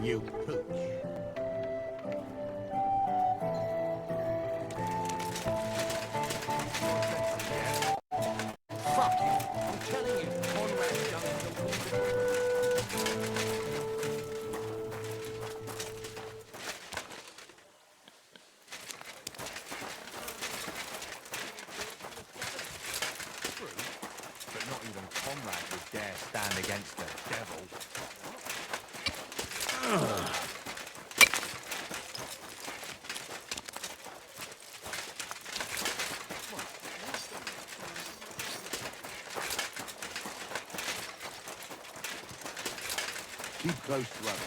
You pooch. Fuck you. I'm telling you, Conrad's young and the But not even Conrad would dare stand against the devil. Keep close to us.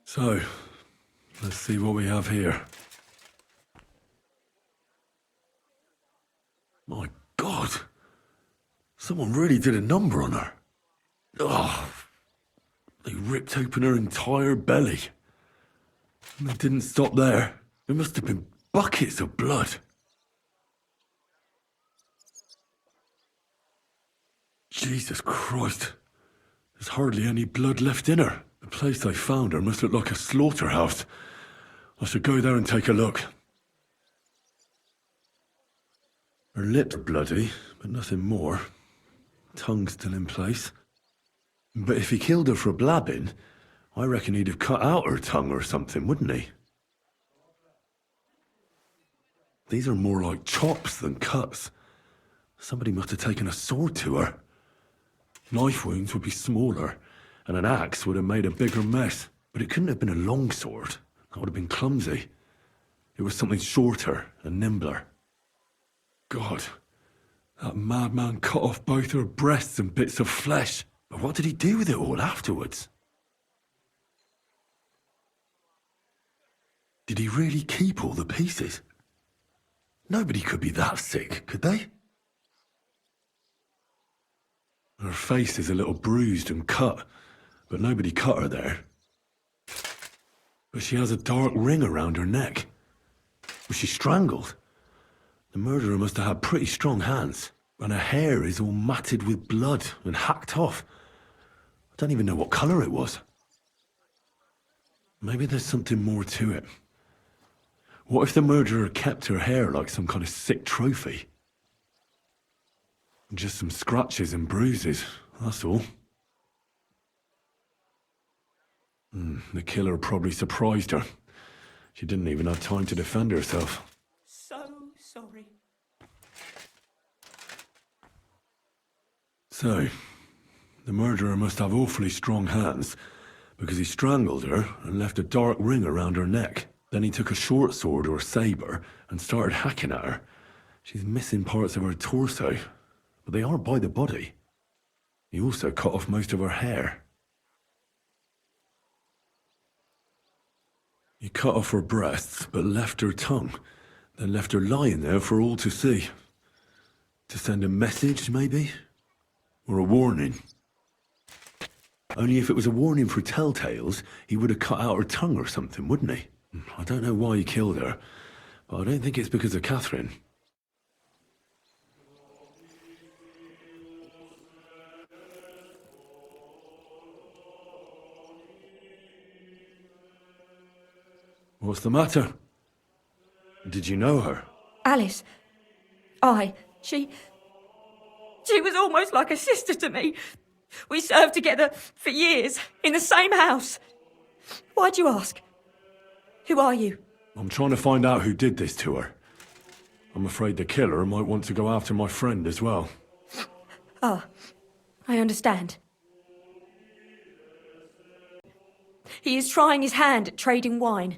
So, let's see what we have here. My God! Someone really did a number on her. Oh, they ripped open her entire belly. And they didn't stop there. There must have been buckets of blood. Jesus Christ. There's hardly any blood left in her. The place they found her must look like a slaughterhouse. I should go there and take a look. Her lips bloody, but nothing more. Tongue still in place. But if he killed her for blabbing, I reckon he'd have cut out her tongue or something, wouldn't he? These are more like chops than cuts. Somebody must have taken a sword to her. Knife wounds would be smaller, and an axe would have made a bigger mess. But it couldn't have been a long sword. That would have been clumsy. It was something shorter and nimbler. God, that madman cut off both her breasts and bits of flesh. But what did he do with it all afterwards? Did he really keep all the pieces? Nobody could be that sick, could they? Her face is a little bruised and cut, but nobody cut her there. But she has a dark ring around her neck. Was she strangled? The murderer must have had pretty strong hands, and her hair is all matted with blood and hacked off. I don't even know what colour it was. Maybe there's something more to it. What if the murderer kept her hair like some kind of sick trophy? Just some scratches and bruises, that's all. The killer probably surprised her. She didn't even have time to defend herself. So sorry. So, the murderer must have awfully strong hands, because he strangled her and left a dark ring around her neck. Then he took a short sword or saber and started hacking at her. She's missing parts of her torso, but they aren't by the body. He also cut off most of her hair. He cut off her breasts, but left her tongue, then left her lying there for all to see. To send a message, maybe? Or a warning? Only if it was a warning for telltales, he would have cut out her tongue or something, wouldn't he? I don't know why he killed her, but I don't think it's because of Catherine. What's the matter? Did you know her? Alice. She was almost like a sister to me. We served together for years, in the same house. Why'd you ask? Who are you? I'm trying to find out who did this to her. I'm afraid the killer might want to go after my friend as well. Ah, I understand. He is trying his hand at trading wine.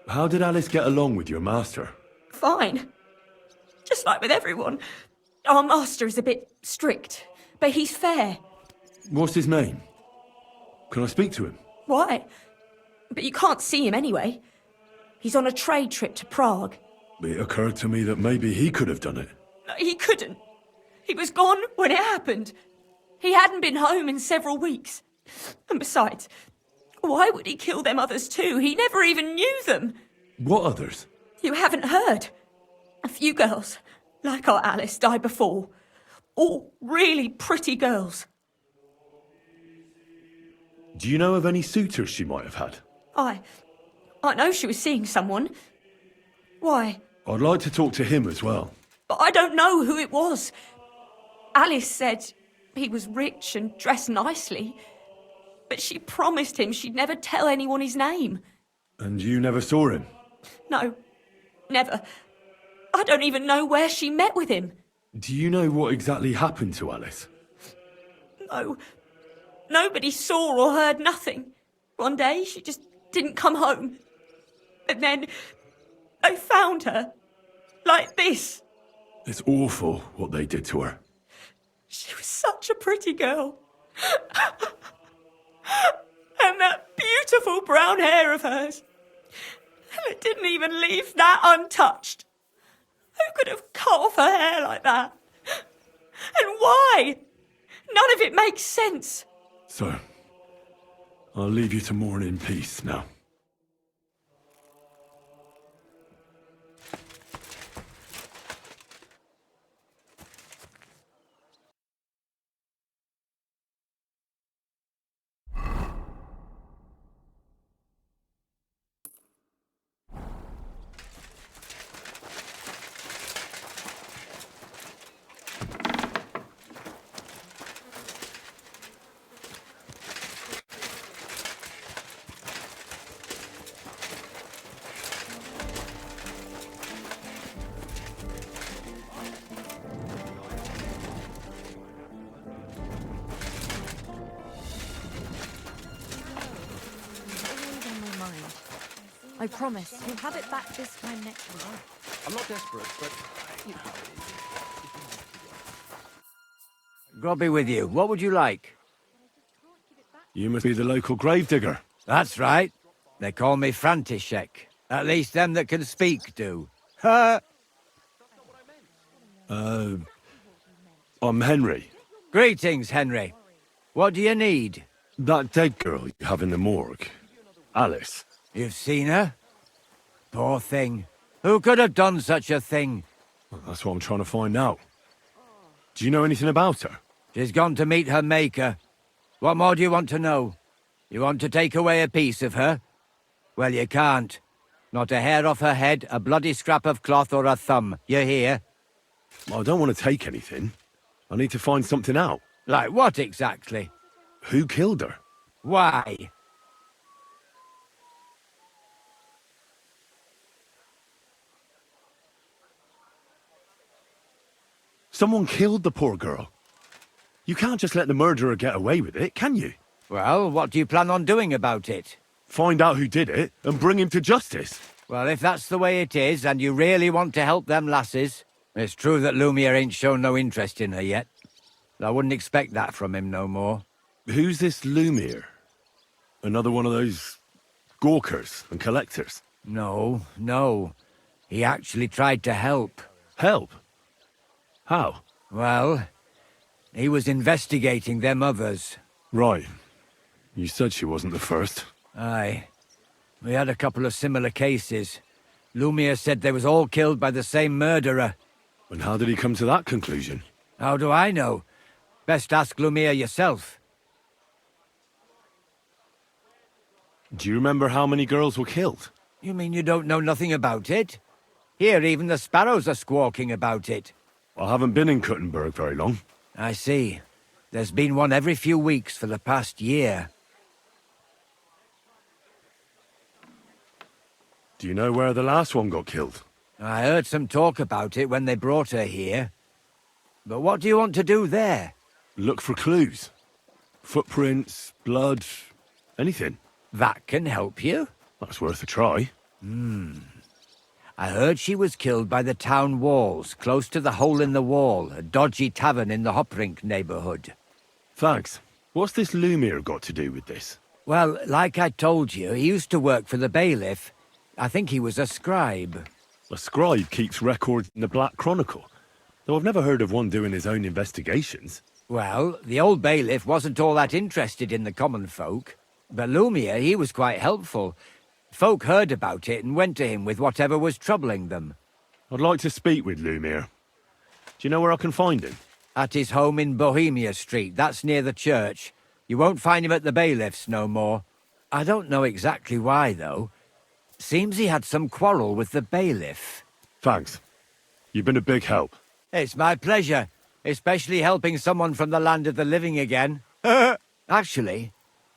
How did Alice get along with your master? Fine. Just like with everyone. Our master is a bit strict, but he's fair. What's his name? Can I speak to him? Why? But you can't see him anyway. He's on a trade trip to Prague. It occurred to me that maybe he could have done it. No, he couldn't. He was gone when it happened. He hadn't been home in several weeks. And besides, why would he kill them others too? He never even knew them. What others? You haven't heard. A few girls, like our Alice, died before. All really pretty girls. Do you know of any suitors she might have had? I know she was seeing someone. Why? I'd like to talk to him as well. But I don't know who it was. Alice said he was rich and dressed nicely. But she promised him she'd never tell anyone his name. And you never saw him? No, never. I don't even know where she met with him. Do you know what exactly happened to Alice? No. Nobody saw or heard nothing. One day she just didn't come home. And then they found her. Like this. It's awful what they did to her. She was such a pretty girl. And that beautiful brown hair of hers. And it didn't even leave that untouched. Who could have cut off her hair like that? And why? None of it makes sense. So, I'll leave you to mourn in peace now. I promise, you'll have it back this time next week. I'm not desperate, but... God be with you. What would you like? You must be the local gravedigger. That's right. They call me František. At least them that can speak do. Ha! I'm Henry. Greetings, Henry. What do you need? That dead girl you have in the morgue. Alice. You've seen her? Poor thing. Who could have done such a thing? Well, that's what I'm trying to find out. Do you know anything about her? She's gone to meet her maker. What more do you want to know? You want to take away a piece of her? Well, you can't. Not a hair off her head, a bloody scrap of cloth or a thumb. You hear? I don't want to take anything. I need to find something out. Like what exactly? Who killed her? Why? Someone killed the poor girl. You can't just let the murderer get away with it, can you? Well, what do you plan on doing about it? Find out who did it and bring him to justice. Well, if that's the way it is, and you really want to help them lasses, it's true that Lumiere ain't shown no interest in her yet. I wouldn't expect that from him no more. Who's this Lumiere? Another one of those gawkers and collectors? No. He actually tried to help. Help? How? Well, he was investigating them others. Right. You said she wasn't the first. Aye. We had a couple of similar cases. Lumiere said they was all killed by the same murderer. And how did he come to that conclusion? How do I know? Best ask Lumiere yourself. Do you remember how many girls were killed? You mean you don't know nothing about it? Here, even the sparrows are squawking about it. I haven't been in Kuttenberg very long. I see. There's been one every few weeks for the past year. Do you know where the last one got killed? I heard some talk about it when they brought her here. But what do you want to do there? Look for clues. Footprints, blood, anything. That can help you. That's worth a try. I heard she was killed by the town walls, close to the Hole in the Wall, a dodgy tavern in the Hoprink neighborhood. Thanks. What's this Lumiere got to do with this? Well, like I told you, he used to work for the bailiff. I think he was a scribe. A scribe keeps records in the Black Chronicle, though I've never heard of one doing his own investigations. Well, the old bailiff wasn't all that interested in the common folk. But Lumiere, he was quite helpful. Folk heard about it and went to him with whatever was troubling them. I'd like to speak with Lumiere. Do you know where I can find him? At his home in Bohemia Street, that's near the church. You won't find him at the bailiff's no more. I don't know exactly why, though. Seems he had some quarrel with the bailiff. Thanks. You've been a big help. It's my pleasure, especially helping someone from the land of the living again. Actually,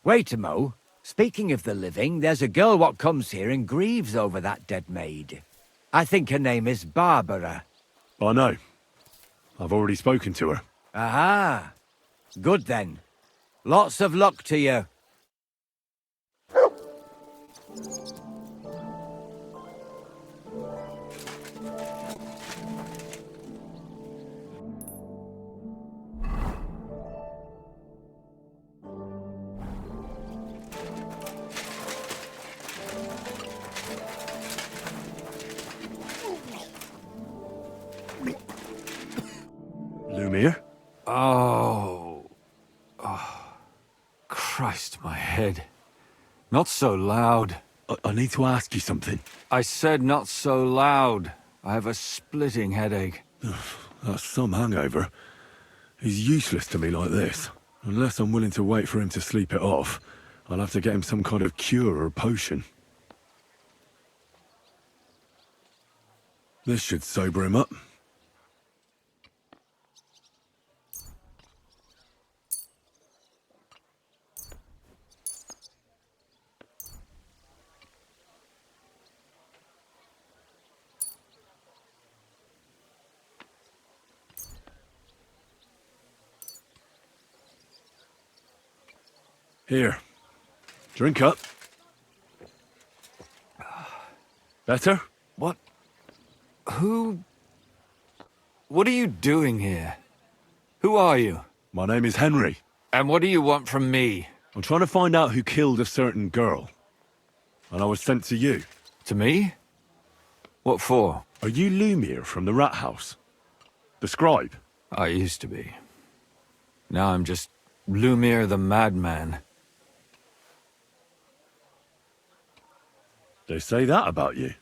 wait a mo. Speaking of the living, there's a girl what comes here and grieves over that dead maid. I think her name is Barbara. I know. I've already spoken to her. Aha. Good then. Lots of luck to you. Lumiere? Oh. Christ, my head. Not so loud. I need to ask you something. I said not so loud. I have a splitting headache. That's some hangover. He's useless to me like this. Unless I'm willing to wait for him to sleep it off, I'll have to get him some kind of cure or potion. This should sober him up. Here. Drink up. Better? What? Who? What are you doing here? Who are you? My name is Henry. And what do you want from me? I'm trying to find out who killed a certain girl. And I was sent to you. To me? What for? Are you Lumiere from the Rat House? The scribe? I used to be. Now I'm just Lumiere the madman. They say that about you.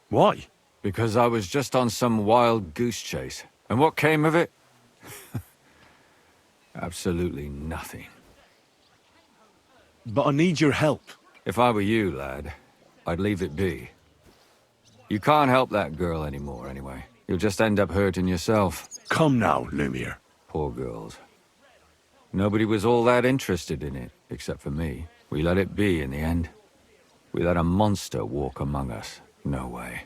Why? Because I was just on some wild goose chase. And what came of it? Absolutely nothing. But I need your help. If I were you, lad, I'd leave it be. You can't help that girl anymore, anyway. You'll just end up hurting yourself. Come now, Lumiere. Poor girls. Nobody was all that interested in it, except for me. We let it be in the end. We let a monster walk among us. No way.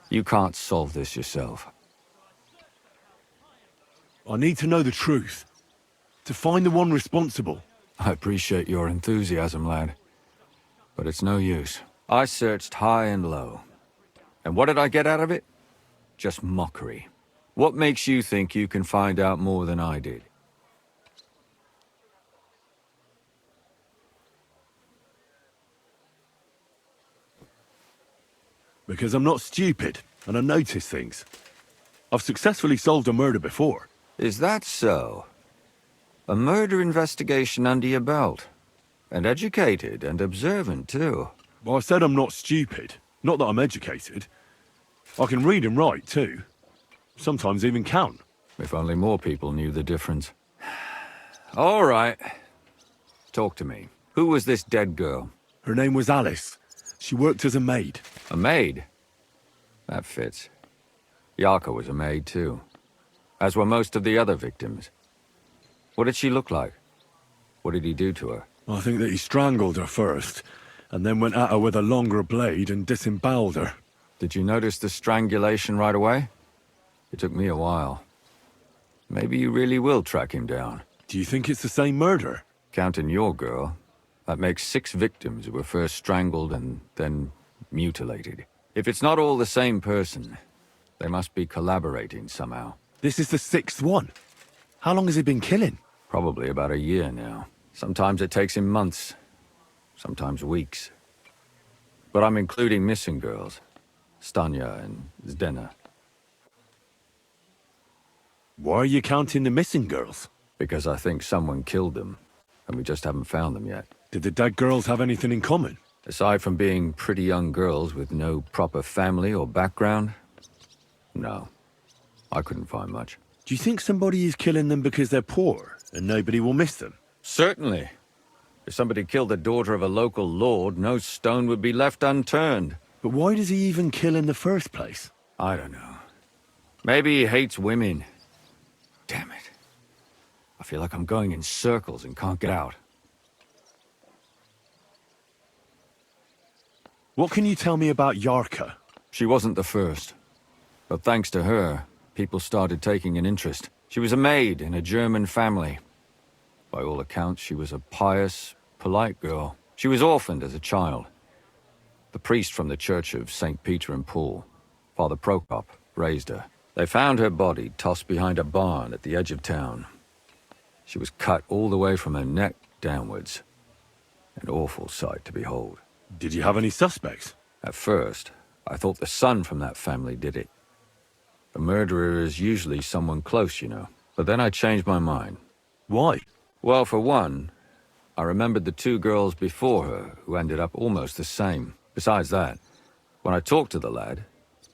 You can't solve this yourself. I need to know the truth. To find the one responsible. I appreciate your enthusiasm, lad. But it's no use. I searched high and low. And what did I get out of it? Just mockery. What makes you think you can find out more than I did? Because I'm not stupid, and I notice things. I've successfully solved a murder before. Is that so? A murder investigation under your belt. And educated and observant, too. Well, I said I'm not stupid. Not that I'm educated. I can read and write, too. Sometimes even count. If only more people knew the difference. All right. Talk to me. Who was this dead girl? Her name was Alice. She worked as a maid. A maid? That fits. Yarka was a maid, too. As were most of the other victims. What did she look like? What did he do to her? I think that he strangled her first, and then went at her with a longer blade and disemboweled her. Did you notice the strangulation right away? It took me a while. Maybe you really will track him down. Do you think it's the same murder? Counting your girl, that makes 6 victims who were first strangled and then mutilated. If it's not all the same person, they must be collaborating somehow. This is the 6th one. How long has he been killing? Probably about a year now. Sometimes it takes him months, sometimes weeks. But I'm including missing girls, Stanya and Zdena. Why are you counting the missing girls? Because I think someone killed them, and we just haven't found them yet. Did the dead girls have anything in common? Aside from being pretty young girls with no proper family or background, no. I couldn't find much. Do you think somebody is killing them because they're poor and nobody will miss them? Certainly. If somebody killed the daughter of a local lord, no stone would be left unturned. But why does he even kill in the first place? I don't know. Maybe he hates women. Damn it. I feel like I'm going in circles and can't get out. What can you tell me about Yarka? She wasn't the first. But thanks to her, people started taking an interest. She was a maid in a German family. By all accounts, she was a pious, polite girl. She was orphaned as a child. The priest from the church of St. Peter and Paul, Father Prokop, raised her. They found her body tossed behind a barn at the edge of town. She was cut all the way from her neck downwards. An awful sight to behold. Did you have any suspects? At first, I thought the son from that family did it. A murderer is usually someone close, you know. But then I changed my mind. Why? Well, for one, I remembered the 2 girls before her who ended up almost the same. Besides that, when I talked to the lad,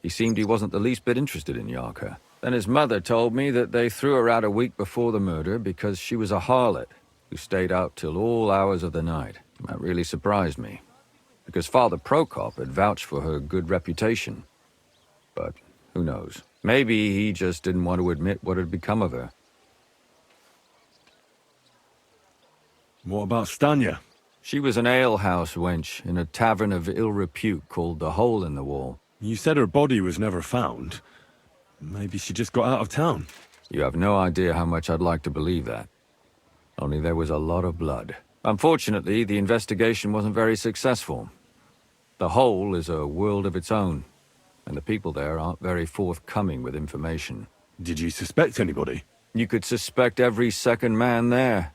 he seemed he wasn't the least bit interested in Yarka. Then his mother told me that they threw her out a week before the murder because she was a harlot who stayed out till all hours of the night. That really surprised me, because Father Prokop had vouched for her good reputation. But who knows? Maybe he just didn't want to admit what had become of her. What about Stanya? She was an alehouse wench in a tavern of ill repute called the Hole in the Wall. You said her body was never found. Maybe she just got out of town. You have no idea how much I'd like to believe that. Only there was a lot of blood. Unfortunately, the investigation wasn't very successful. The Hole is a world of its own, and the people there aren't very forthcoming with information. Did you suspect anybody? You could suspect every second man there.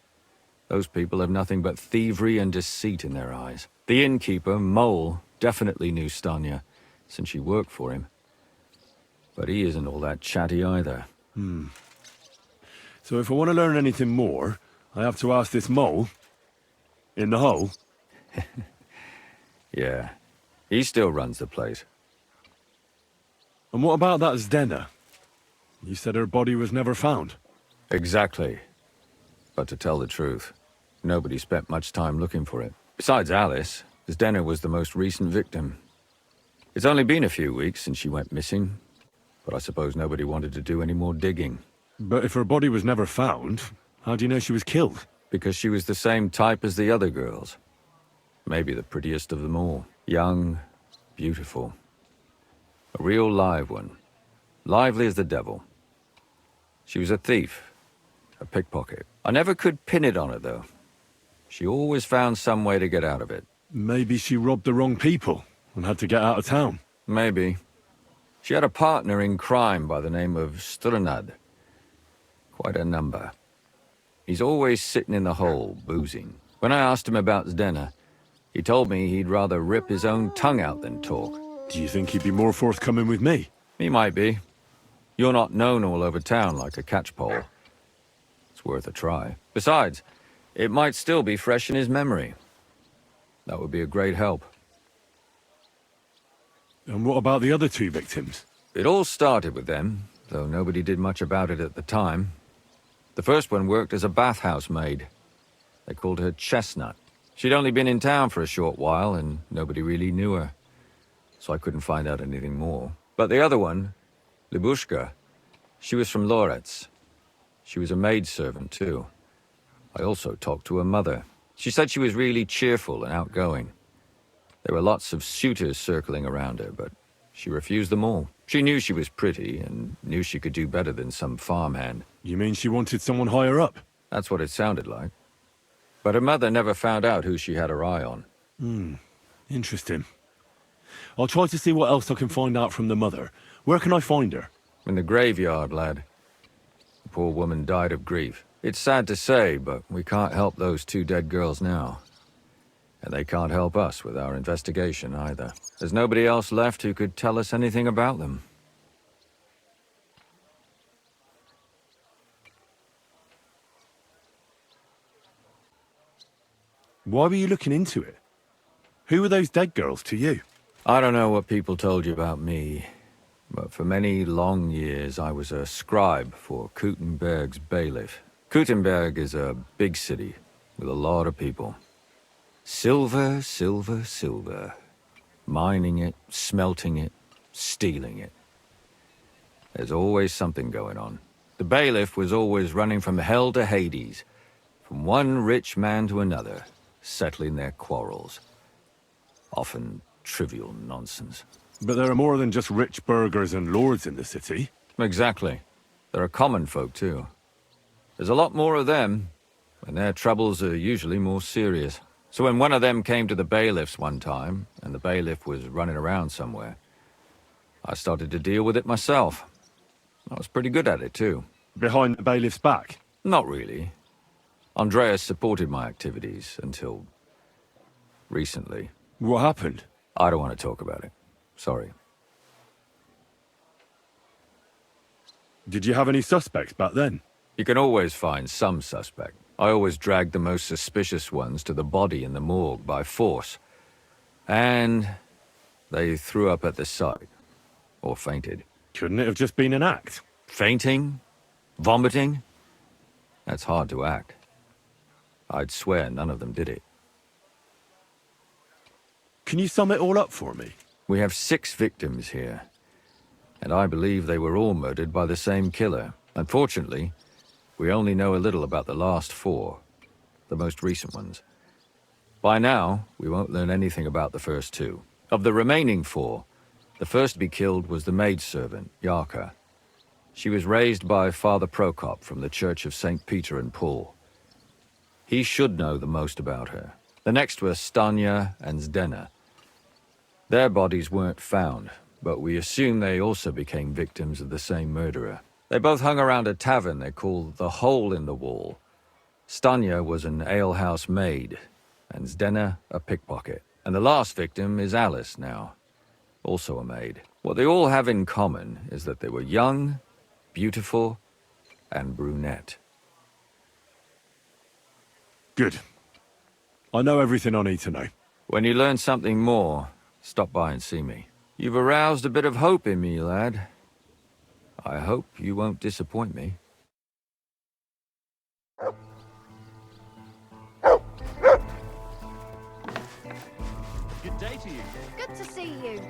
Those people have nothing but thievery and deceit in their eyes. The innkeeper, Mole, definitely knew Stanya, since she worked for him. But he isn't all that chatty either. So if I want to learn anything more, I have to ask this mole in the hole. Yeah, he still runs the place. And what about that Zdena? You said her body was never found. Exactly. But to tell the truth, nobody spent much time looking for it. Besides Alice, Zdena was the most recent victim. It's only been a few weeks since she went missing, but I suppose nobody wanted to do any more digging. But if her body was never found, how do you know she was killed? Because she was the same type as the other girls. Maybe the prettiest of them all. Young, beautiful. A real live one. Lively as the devil. She was a thief. A pickpocket. I never could pin it on her, though. She always found some way to get out of it. Maybe she robbed the wrong people and had to get out of town. Maybe. She had a partner in crime by the name of Strunad. Quite a number. He's always sitting in the hole, boozing. When I asked him about Zdena, he told me he'd rather rip his own tongue out than talk. Do you think he'd be more forthcoming with me? He might be. You're not known all over town like a catchpole. It's worth a try. Besides, it might still be fresh in his memory. That would be a great help. And what about the other 2 victims? It all started with them, though nobody did much about it at the time. The first one worked as a bathhouse maid. They called her Chestnut. She'd only been in town for a short while, and nobody really knew her. So I couldn't find out anything more. But the other one, Libushka, she was from Loretz. She was a maidservant, too. I also talked to her mother. She said she was really cheerful and outgoing. There were lots of suitors circling around her, but she refused them all. She knew she was pretty and knew she could do better than some farmhand. You mean she wanted someone higher up? That's what it sounded like. But her mother never found out who she had her eye on. Interesting. I'll try to see what else I can find out from the mother. Where can I find her? In the graveyard, lad. The poor woman died of grief. It's sad to say, but we can't help those two dead girls now. And they can't help us with our investigation either. There's nobody else left who could tell us anything about them. Why were you looking into it? Who were those dead girls to you? I don't know what people told you about me, but for many long years I was a scribe for Kuttenberg's bailiff. Kuttenberg is a big city with a lot of people. Silver, silver, silver. Mining it, smelting it, stealing it. There's always something going on. The bailiff was always running from hell to Hades, from one rich man to another, settling their quarrels. Often trivial nonsense. But there are more than just rich burghers and lords in the city. Exactly. There are common folk too. There's a lot more of them, and their troubles are usually more serious. So when one of them came to the bailiff's one time, and the bailiff was running around somewhere, I started to deal with it myself. I was pretty good at it too. Behind the bailiff's back? Not really. Andreas supported my activities until recently. What happened? I don't want to talk about it. Sorry. Did you have any suspects back then? You can always find some suspect. I always dragged the most suspicious ones to the body in the morgue by force. And they threw up at the sight. Or fainted. Couldn't it have just been an act? Fainting? Vomiting? That's hard to act. I'd swear none of them did it. Can you sum it all up for me? We have 6 victims here. And I believe they were all murdered by the same killer. Unfortunately, we only know a little about the last 4, the most recent ones. By now, we won't learn anything about the first 2. Of the remaining 4, the first to be killed was the maidservant, Yarka. She was raised by Father Prokop from the Church of St. Peter and Paul. He should know the most about her. The next were Stanya and Zdena. Their bodies weren't found, but we assume they also became victims of the same murderer. They both hung around a tavern they called the Hole in the Wall. Stanya was an alehouse maid, and Zdena a pickpocket. And the last victim is Alice now, also a maid. What they all have in common is that they were young, beautiful, and brunette. Good. I know everything I need to know. When you learn something more, stop by and see me. You've aroused a bit of hope in me, lad. I hope you won't disappoint me. Good day to you. Good to see you.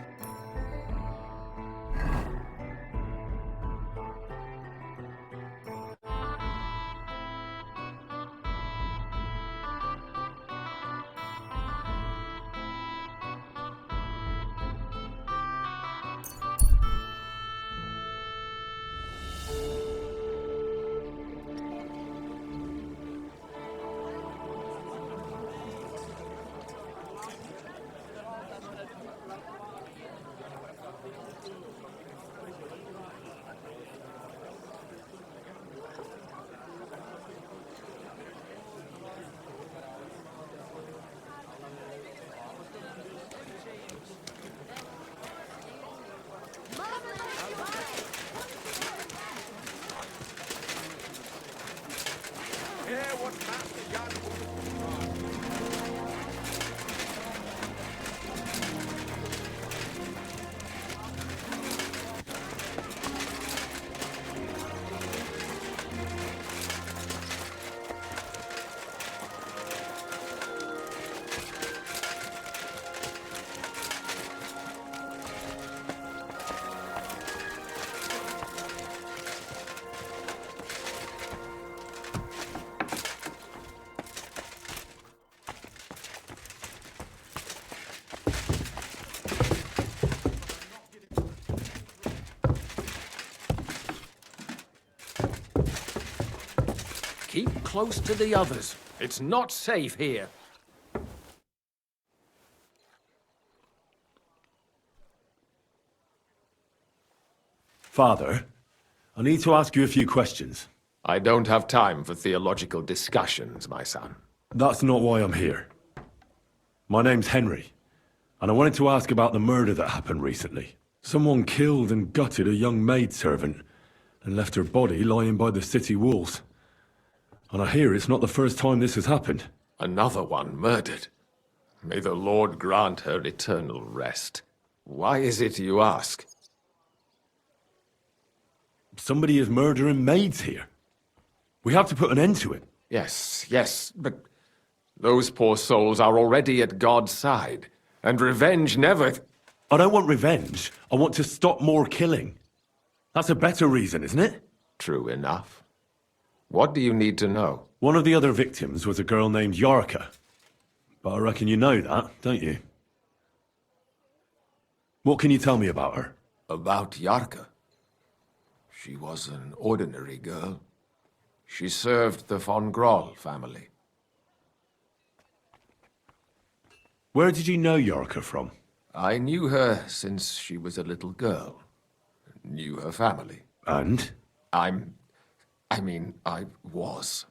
Keep close to the others. It's not safe here. Father, I need to ask you a few questions. I don't have time for theological discussions, my son. That's not why I'm here. My name's Henry, and I wanted to ask about the murder that happened recently. Someone killed and gutted a young maidservant and left her body lying by the city walls. And I hear it's not the first time this has happened. Another one murdered. May the Lord grant her eternal rest. Why is it you ask? Somebody is murdering maids here. We have to put an end to it. Yes, but those poor souls are already at God's side, and revenge never... I don't want revenge. I want to stop more killing. That's a better reason, isn't it? True enough. What do you need to know? One of the other victims was a girl named Yarka. But I reckon you know that, don't you? What can you tell me about her? About Yarka? She was an ordinary girl. She served the von Groll family. Where did you know Yarka from? I knew her since she was a little girl. Knew her family. And? I was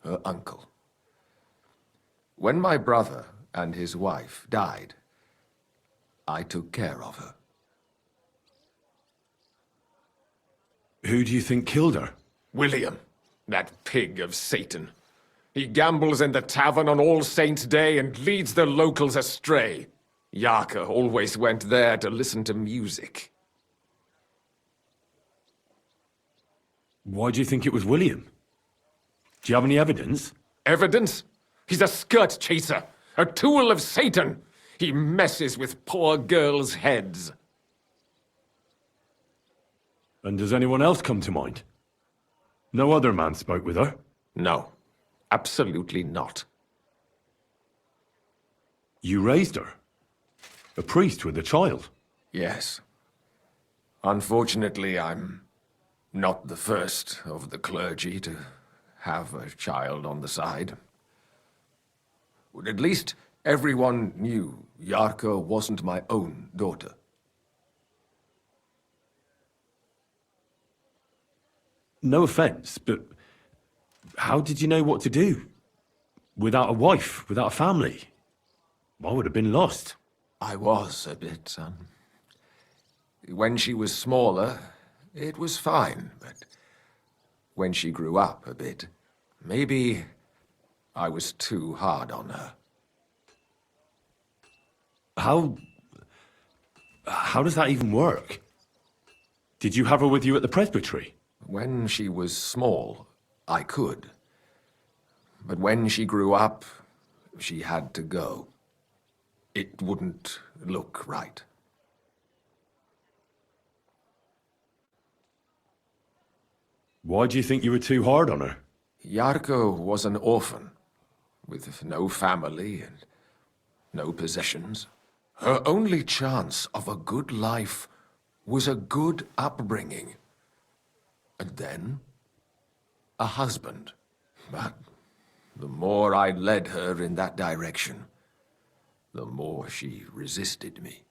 her uncle. When my brother and his wife died, I took care of her. Who do you think killed her? William, that pig of Satan. He gambles in the tavern on All Saints' Day and leads the locals astray. Yarka always went there to listen to music. Why do you think it was William? Do you have any evidence? Evidence? He's a skirt chaser, a tool of Satan. He messes with poor girls' heads. And does anyone else come to mind? No other man spoke with her? No, absolutely not. You raised her? A priest with a child? Yes. Unfortunately, I'm not the first of the clergy to have a child on the side. At least everyone knew Yarka wasn't my own daughter. No offense, but how did you know what to do? Without a wife, without a family? I would have been lost. I was a bit, son. When she was smaller, it was fine, but when she grew up a bit, maybe I was too hard on her. How does that even work? Did you have her with you at the presbytery? When she was small, I could. But when she grew up, she had to go. It wouldn't look right. Why do you think you were too hard on her? Yarko was an orphan, with no family and no possessions. Her only chance of a good life was a good upbringing. And then, a husband. But the more I led her in that direction, the more she resisted me.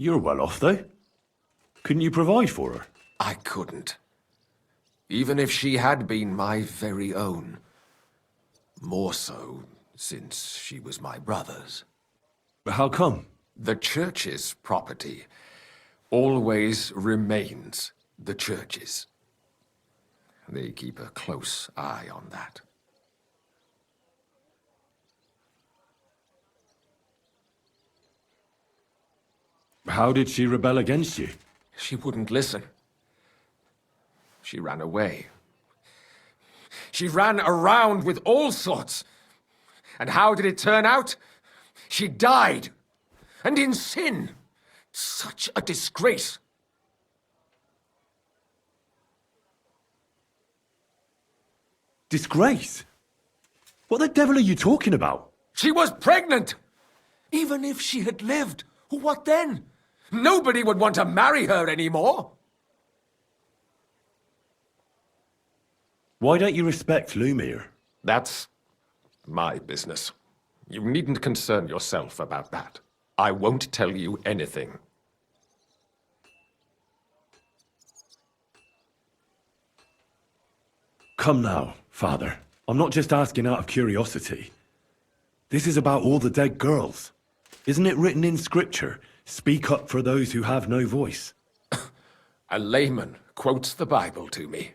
You're well off, though. Couldn't you provide for her? I couldn't. Even if she had been my very own. More so, since she was my brother's. But how come? The church's property always remains the church's. They keep a close eye on that. How did she rebel against you? She wouldn't listen. She ran away. She ran around with all sorts. And how did it turn out? She died. And in sin. Such a disgrace. Disgrace? What the devil are you talking about? She was pregnant! Even if she had lived, what then? Nobody would want to marry her anymore. Why don't you respect Lumir? That's my business. You needn't concern yourself about that. I won't tell you anything. Come now, Father. I'm not just asking out of curiosity. This is about all the dead girls. Isn't it written in Scripture, speak up for those who have no voice? A layman quotes the Bible to me.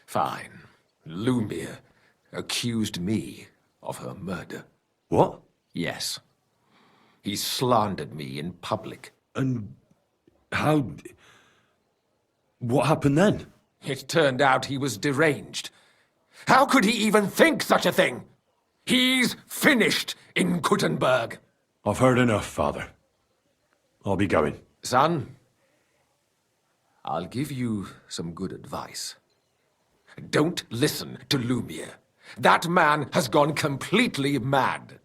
Fine. Lumir accused me of her murder. What? Yes. He slandered me in public. And how... What happened then? It turned out he was deranged. How could he even think such a thing? He's finished in Kuttenberg. I've heard enough, Father. I'll be going. Son, I'll give you some good advice. Don't listen to Lumir. That man has gone completely mad.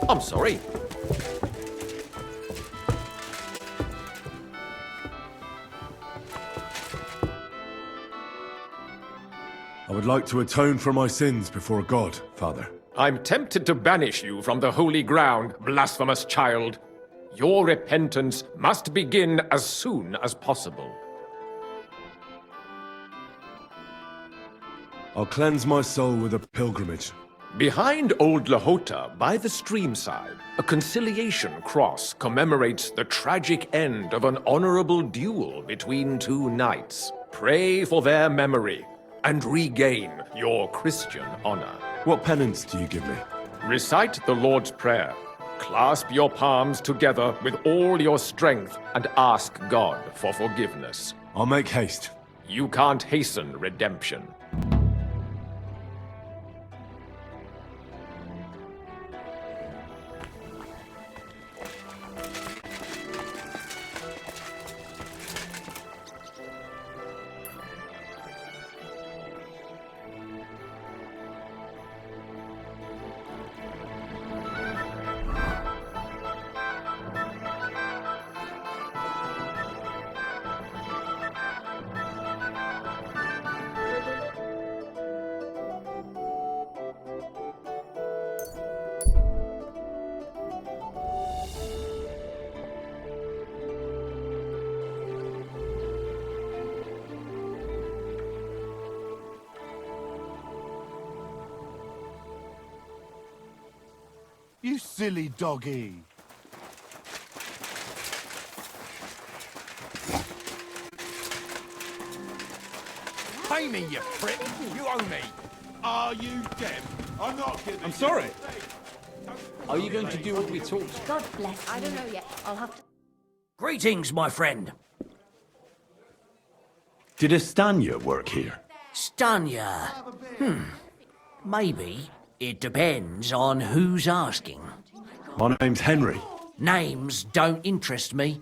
I'm sorry. I would like to atone for my sins before God, Father. I'm tempted to banish you from the holy ground, blasphemous child. Your repentance must begin as soon as possible. I'll cleanse my soul with a pilgrimage. Behind Old Lahota, by the streamside, a conciliation cross commemorates the tragic end of an honorable duel between two knights. Pray for their memory and regain your Christian honor. What penance do you give me? Recite the Lord's Prayer. Clasp your palms together with all your strength and ask God for forgiveness. I'll make haste. You can't hasten redemption. You silly doggy. Pay me, you prick. You owe me. Are you deaf? I'm not kidding. I'm sorry. Are you going to do what we talked? God bless you. I don't know yet. I'll have to... Greetings, my friend. Did Estanya work here? Stanya. Maybe. It depends on who's asking. My name's Henry. Names don't interest me.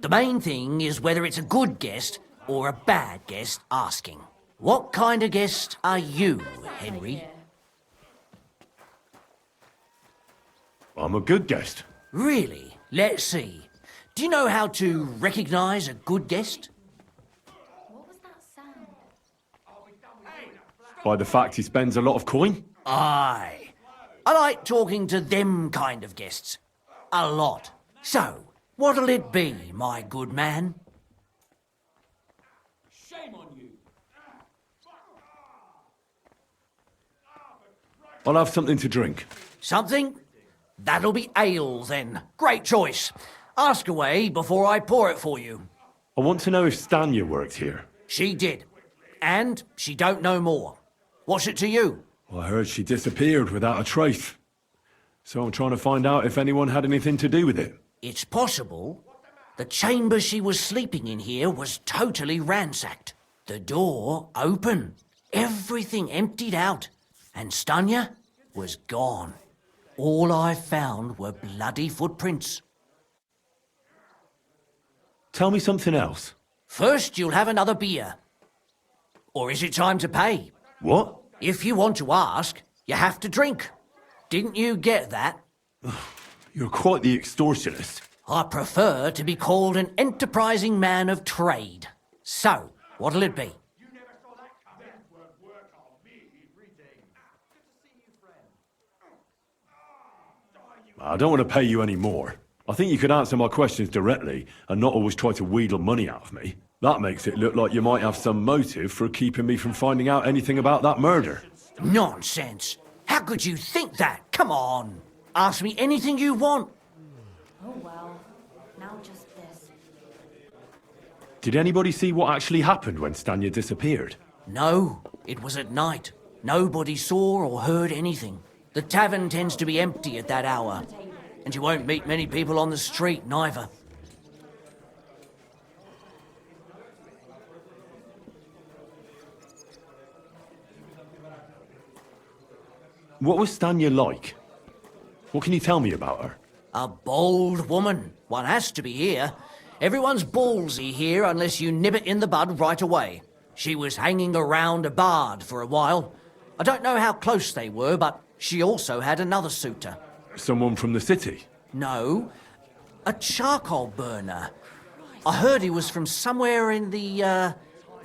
The main thing is whether it's a good guest or a bad guest asking. What kind of guest are you, Henry? I'm a good guest. Really? Let's see. Do you know how to recognize a good guest? What was that sound? By the fact he spends a lot of coin? Aye. I like talking to them kind of guests. A lot. So, what'll it be, my good man? Shame on you. I'll have something to drink. Something? That'll be ale, then. Great choice. Ask away before I pour it for you. I want to know if Stanya worked here. She did. And she don't know more. What's it to you? I heard she disappeared without a trace. So I'm trying to find out if anyone had anything to do with it. It's possible. The chamber she was sleeping in here was totally ransacked. The door open. Everything emptied out. And Stanya was gone. All I found were bloody footprints. Tell me something else. First, you'll have another beer. Or is it time to pay? What? If you want to ask, you have to drink. Didn't you get that? You're quite the extortionist. I prefer to be called an enterprising man of trade. So, what'll it be? I don't want to pay you any more. I think you could answer my questions directly and not always try to wheedle money out of me. That makes it look like you might have some motive for keeping me from finding out anything about that murder. Nonsense. How could you think that? Come on. Ask me anything you want. Oh well. Now just this. Did anybody see what actually happened when Stanya disappeared? No, it was at night. Nobody saw or heard anything. The tavern tends to be empty at that hour. And you won't meet many people on the street, neither. What was Stanya like? What can you tell me about her? A bold woman. One has to be here. Everyone's ballsy here unless you nib it in the bud right away. She was hanging around a bard for a while. I don't know how close they were, but she also had another suitor. Someone from the city? No, a charcoal burner. I heard he was from somewhere in the,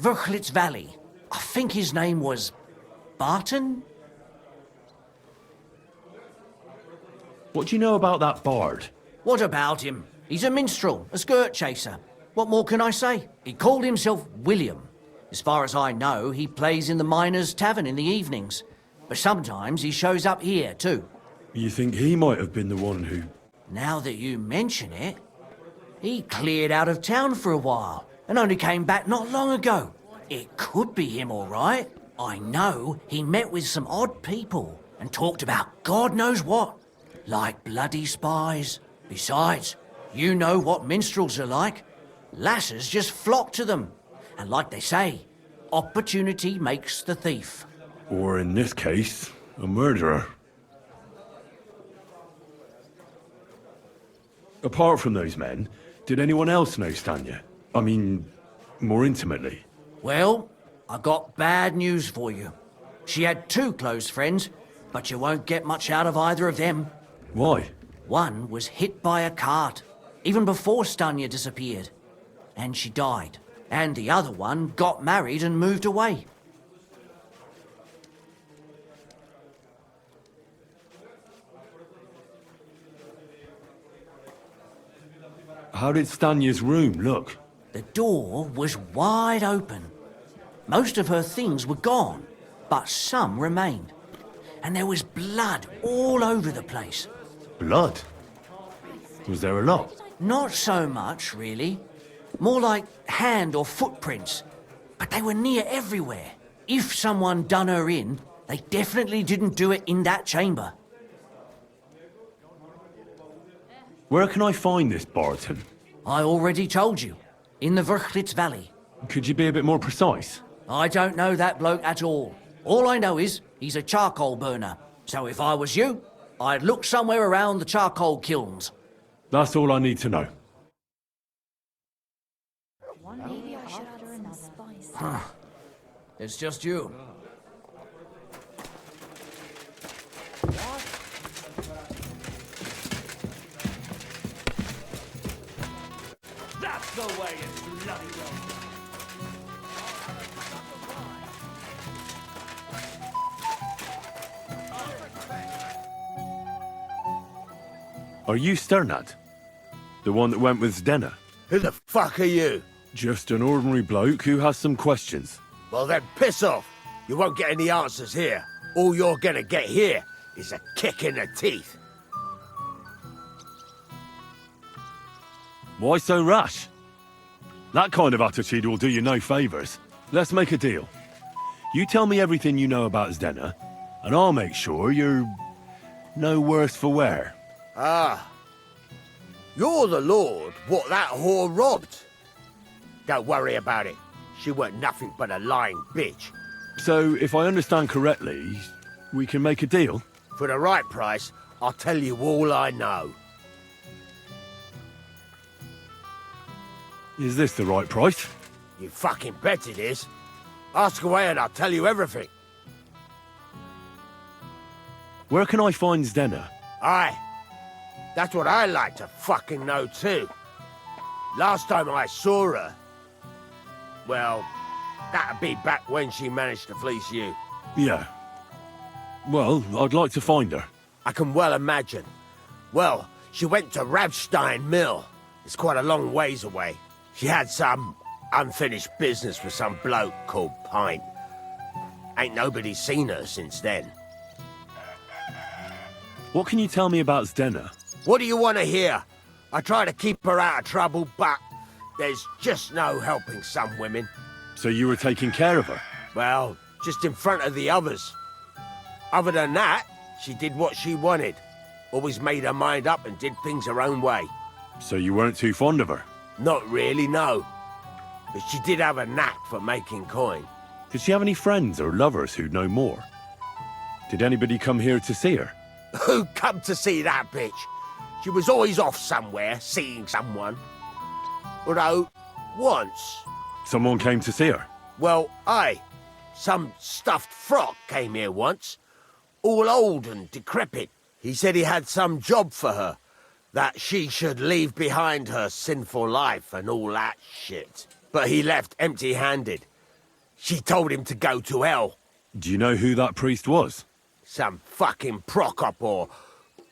Verchlitz Valley. I think his name was Barton? What do you know about that bard? What about him? He's a minstrel, a skirt chaser. What more can I say? He called himself William. As far as I know, he plays in the Miners' Tavern in the evenings. But sometimes he shows up here, too. You think he might have been the one who... Now that you mention it, he cleared out of town for a while and only came back not long ago. It could be him, all right. I know he met with some odd people and talked about God knows what, like bloody spies. Besides, you know what minstrels are like. Lasses just flock to them. And like they say, opportunity makes the thief. Or in this case, a murderer. Apart from those men, did anyone else know Stanya? I mean, more intimately. Well, I got bad news for you. She had two close friends, but you won't get much out of either of them. Why? One was hit by a cart, even before Stanya disappeared. And she died. And the other one got married and moved away. How did Stanya's room look? The door was wide open. Most of her things were gone, but some remained. And there was blood all over the place. Blood? Was there a lot? Not so much, really. More like hand or footprints. But they were near everywhere. If someone done her in, they definitely didn't do it in that chamber. Where can I find this Barton? I already told you. In the Verchlitz Valley. Could you be a bit more precise? I don't know that bloke at all. All I know is he's a charcoal burner. So if I was you, I'd look somewhere around the charcoal kilns. That's all I need to know. Maybe I should order another spice. It's just you. That's the way it's bloody well. Are you Sternad? The one that went with Zdena? Who the fuck are you? Just an ordinary bloke who has some questions. Well then, piss off. You won't get any answers here. All you're gonna get here is a kick in the teeth. Why so rash? That kind of attitude will do you no favours. Let's make a deal. You tell me everything you know about Zdena, and I'll make sure you're no worse for wear. Ah. You're the lord what that whore robbed. Don't worry about it. She weren't nothing but a lying bitch. So, if I understand correctly, we can make a deal? For the right price, I'll tell you all I know. Is this the right price? You fucking bet it is. Ask away and I'll tell you everything. Where can I find Zdenna? Aye. That's what I like to fucking know too. Last time I saw her... Well, that'd be back when she managed to fleece you. Yeah. Well, I'd like to find her. I can well imagine. Well, she went to Ravstein Mill. It's quite a long ways away. She had some unfinished business with some bloke called Pint. Ain't nobody seen her since then. What can you tell me about Zdenna? What do you want to hear? I try to keep her out of trouble, but there's just no helping some women. So you were taking care of her? Well, just in front of the others. Other than that, she did what she wanted. Always made her mind up and did things her own way. So you weren't too fond of her? Not really, no. But she did have a knack for making coin. Did she have any friends or lovers who'd know more? Did anybody come here to see her? Who come to see that bitch? She was always off somewhere, seeing someone. Although, once... Someone came to see her? Well, aye. Some stuffed frock came here once. All old and decrepit. He said he had some job for her. That she should leave behind her sinful life and all that shit. But he left empty-handed. She told him to go to hell. Do you know who that priest was? Some fucking Prokop or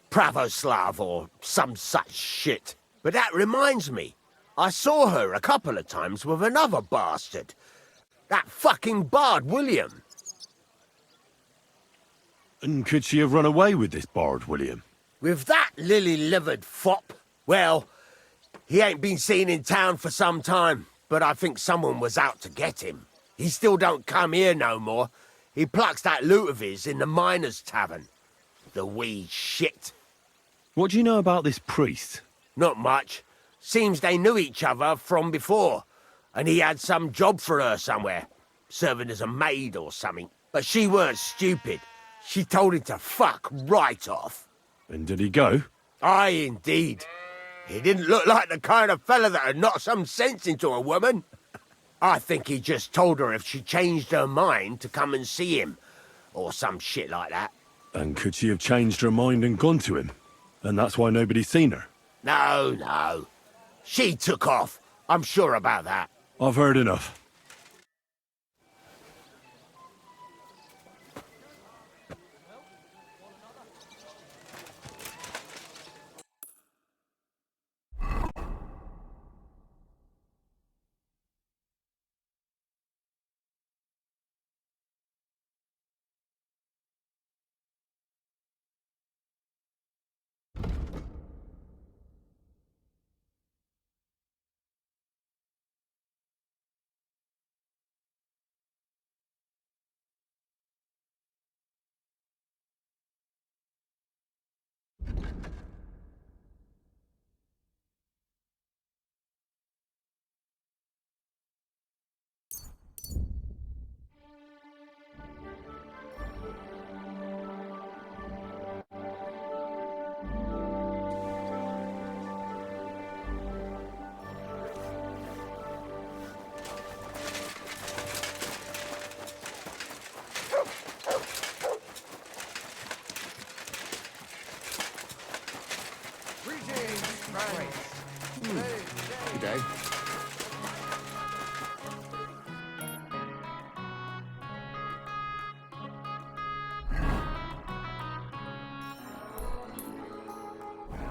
Pravoslav or some such shit. But that reminds me. I saw her a couple of times with another bastard. That fucking bard, William. And could she have run away with this bard, William? With that lily-livered fop? Well, he ain't been seen in town for some time, but I think someone was out to get him. He still don't come here no more. He plucks that loot of his in the miners' tavern. The wee shit. What do you know about this priest? Not much. Seems they knew each other from before, and he had some job for her somewhere, serving as a maid or something. But she weren't stupid. She told him to fuck right off. And did he go? Aye, indeed. He didn't look like the kind of fella that'd knock some sense into a woman. I think he just told her if she changed her mind to come and see him, or some shit like that. And could she have changed her mind and gone to him? And that's why nobody's seen her? No, no. She took off. I'm sure about that. I've heard enough. Good day.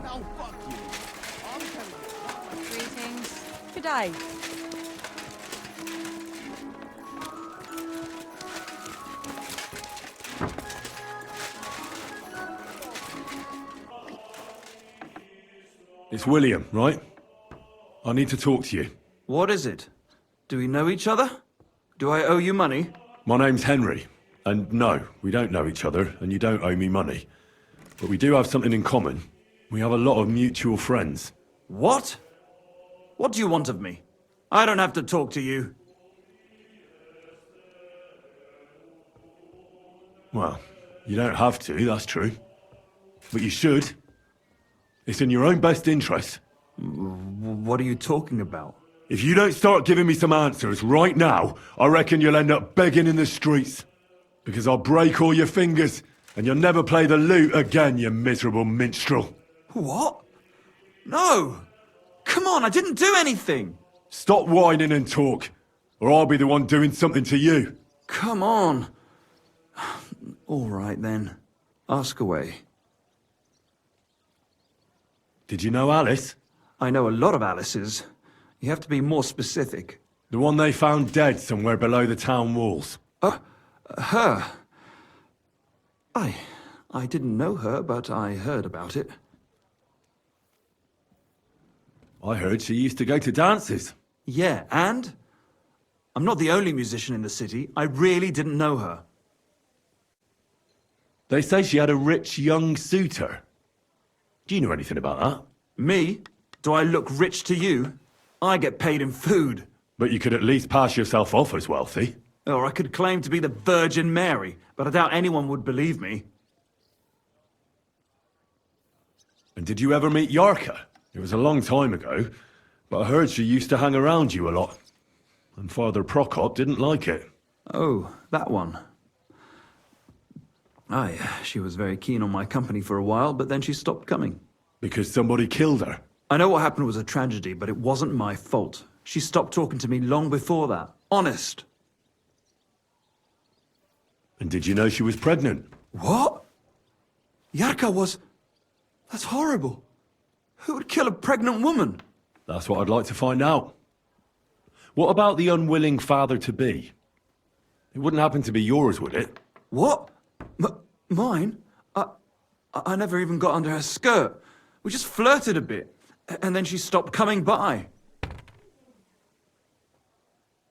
No, fuck you. I'm telling you. Greetings. Good day. It's William, right? I need to talk to you. What is it? Do we know each other? Do I owe you money? My name's Henry, and no, we don't know each other, and you don't owe me money. But we do have something in common. We have a lot of mutual friends. What? What do you want of me? I don't have to talk to you. Well, you don't have to, that's true. But you should. It's in your own best interest. What are you talking about? If you don't start giving me some answers right now, I reckon you'll end up begging in the streets. Because I'll break all your fingers, And you'll never play the lute again, you miserable minstrel. What? No! Come on, I didn't do anything! Stop whining and talk, or I'll be the one doing something to you. Come on. All right, then. Ask away. Did you know Alice? I know a lot of Alice's. You have to be more specific. The one they found dead somewhere below the town walls. Her? I didn't know her, but I heard about it. I heard she used to go to dances. Yeah, and? I'm not the only musician in the city. I really didn't know her. They say she had a rich young suitor. Do you know anything about that? Me? Do I look rich to you? I get paid in food. But you could at least pass yourself off as wealthy. Or I could claim to be the Virgin Mary, but I doubt anyone would believe me. And did you ever meet Yarka? It was a long time ago, but I heard she used to hang around you a lot. And Father Prokop didn't like it. Oh, that one. Aye, she was very keen on my company for a while, but then she stopped coming. Because somebody killed her? I know what happened was a tragedy, but it wasn't my fault. She stopped talking to me long before that. Honest. And did you know she was pregnant? What? Yarka was... That's horrible. Who would kill a pregnant woman? That's what I'd like to find out. What about the unwilling father-to-be? It wouldn't happen to be yours, would it? What? Mine? I never even got under her skirt. We just flirted a bit, and then she stopped coming by.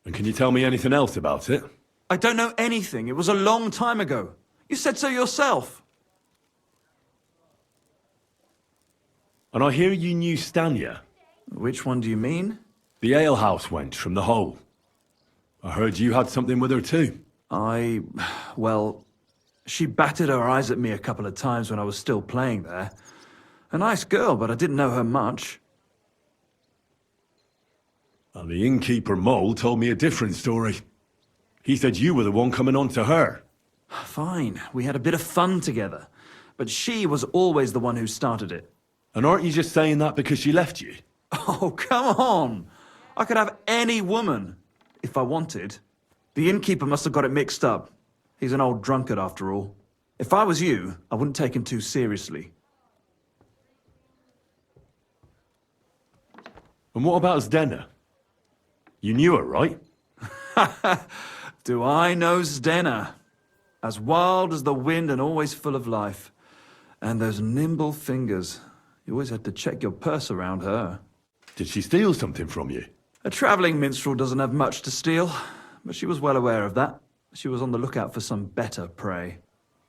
And can you tell me anything else about it? I don't know anything. It was a long time ago. You said so yourself. And I hear you knew Stanya. Which one do you mean? The alehouse wench from the hole. I heard you had something with her too. Well, she batted her eyes at me a couple of times when I was still playing there. A nice girl, but I didn't know her much. And the innkeeper Mole told me a different story. He said you were the one coming on to her. Fine, we had a bit of fun together. But she was always the one who started it. And aren't you just saying that because she left you? Oh, come on! I could have any woman, if I wanted. The innkeeper must have got it mixed up. He's an old drunkard, after all. If I was you, I wouldn't take him too seriously. And what about Zdena? You knew her, right? Do I know Zdena? As wild as the wind and always full of life. And those nimble fingers. You always had to check your purse around her. Did she steal something from you? A travelling minstrel doesn't have much to steal, but she was well aware of that. She was on the lookout for some better prey.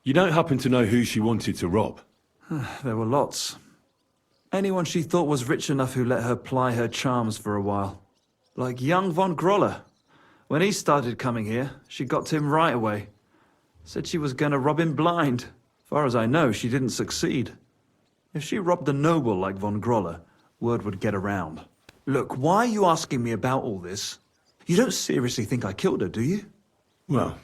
You don't happen to know who she wanted to rob? There were lots. Anyone she thought was rich enough who let her ply her charms for a while. Like young von Groller. When he started coming here, she got to him right away. Said she was going to rob him blind. Far as I know, she didn't succeed. If she robbed a noble like von Groller, word would get around. Look, why are you asking me about all this? You don't seriously think I killed her, do you? Well,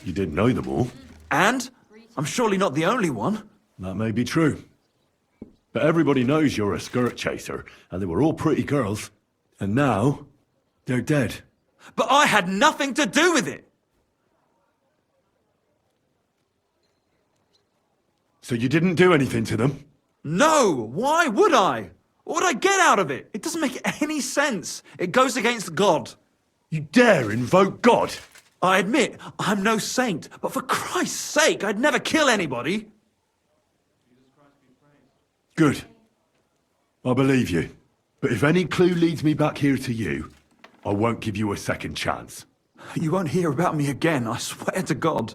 you did know them all. And? I'm surely not the only one. That may be true. But everybody knows you're a skirt chaser, and they were all pretty girls. And now, they're dead. But I had nothing to do with it! So you didn't do anything to them? No! Why would I? What would I get out of it? It doesn't make any sense. It goes against God. You dare invoke God? I admit, I'm no saint, but for Christ's sake, I'd never kill anybody. Good. I believe you. But if any clue leads me back here to you, I won't give you a second chance. You won't hear about me again, I swear to God.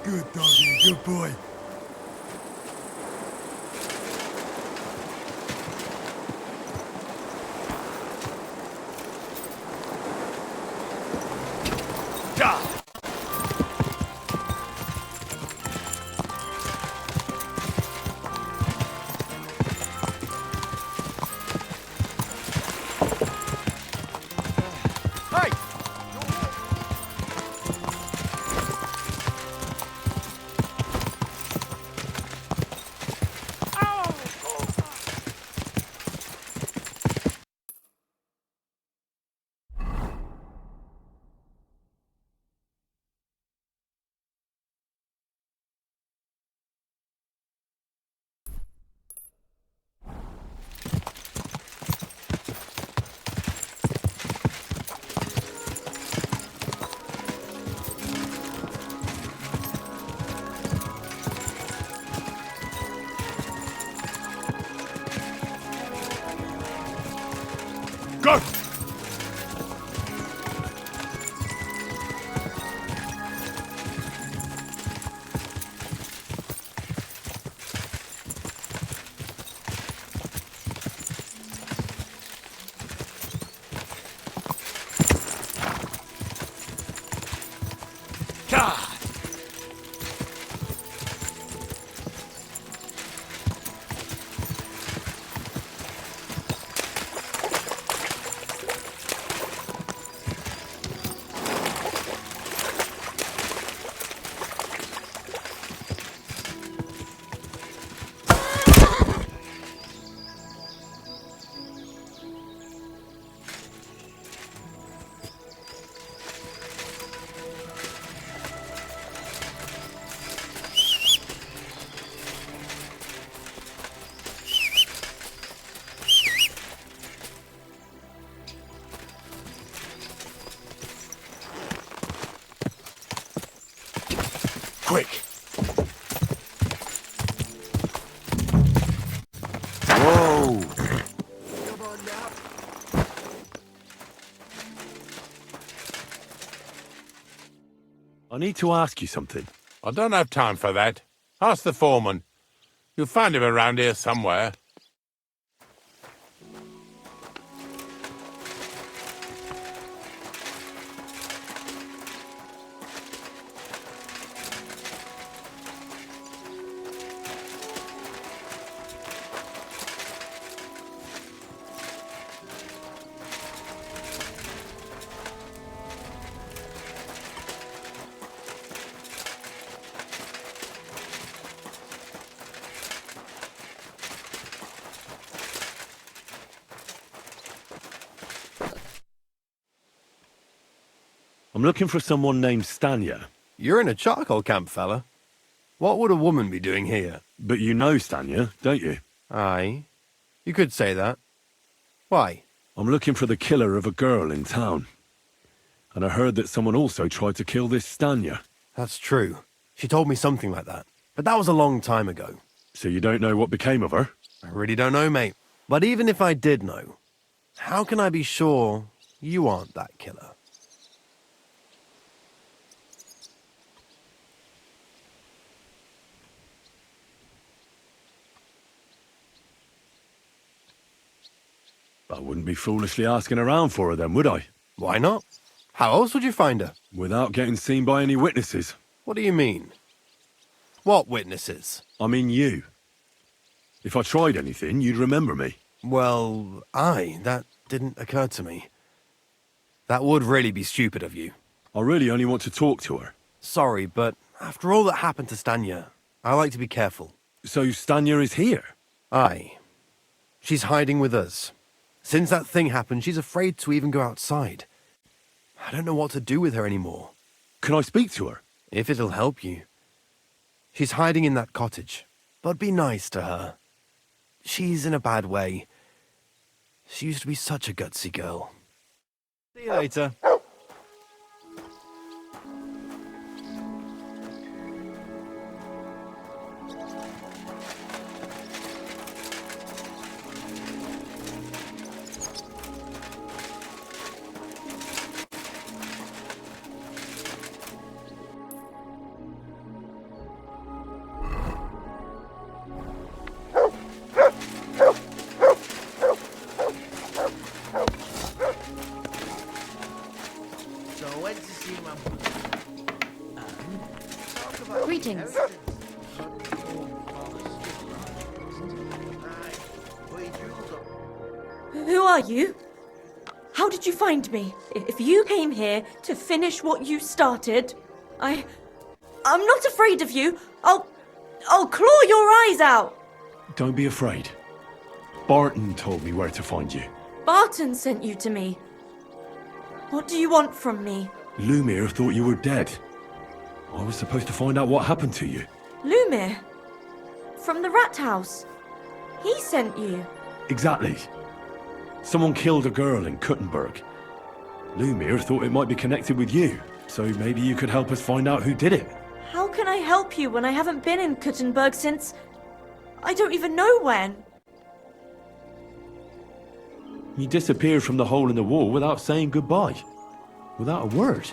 Good doggy, good boy. Go! Quick! Whoa! Come on now. I need to ask you something. I don't have time for that. Ask the foreman. You'll find him around here somewhere. I'm looking for someone named Stanya. You're in a charcoal camp, fella. What would a woman be doing here? But you know Stanya, don't you? Aye. You could say that. Why? I'm looking for the killer of a girl in town. And I heard that someone also tried to kill this Stanya. That's true. She told me something like that. But that was a long time ago. So you don't know what became of her? I really don't know, mate. But even if I did know, how can I be sure you aren't that killer? I wouldn't be foolishly asking around for her then, would I? Why not? How else would you find her? Without getting seen by any witnesses. What do you mean? What witnesses? I mean you. If I tried anything, you'd remember me. Well, that didn't occur to me. That would really be stupid of you. I really only want to talk to her. Sorry, but after all that happened to Stanya, I like to be careful. So Stanya is here? Aye. She's hiding with us. Since that thing happened, she's afraid to even go outside. I don't know what to do with her anymore. Can I speak to her? If it'll help you. She's hiding in that cottage, but be nice to her. She's in a bad way. She used to be such a gutsy girl. See you later. Greetings. Who are you? How did you find me? If you came here to finish what you started, I'm not afraid of you. I'll claw your eyes out. Don't be afraid. Barton told me where to find you. Barton sent you to me. What do you want from me? Lumir thought you were dead. I was supposed to find out what happened to you. Lumir? From the rat house. He sent you. Exactly. Someone killed a girl in Kuttenberg. Lumir thought it might be connected with you, so maybe you could help us find out who did it. How can I help you when I haven't been in Kuttenberg since... I don't even know when. You disappeared from the hole in the wall without saying goodbye. Without a word.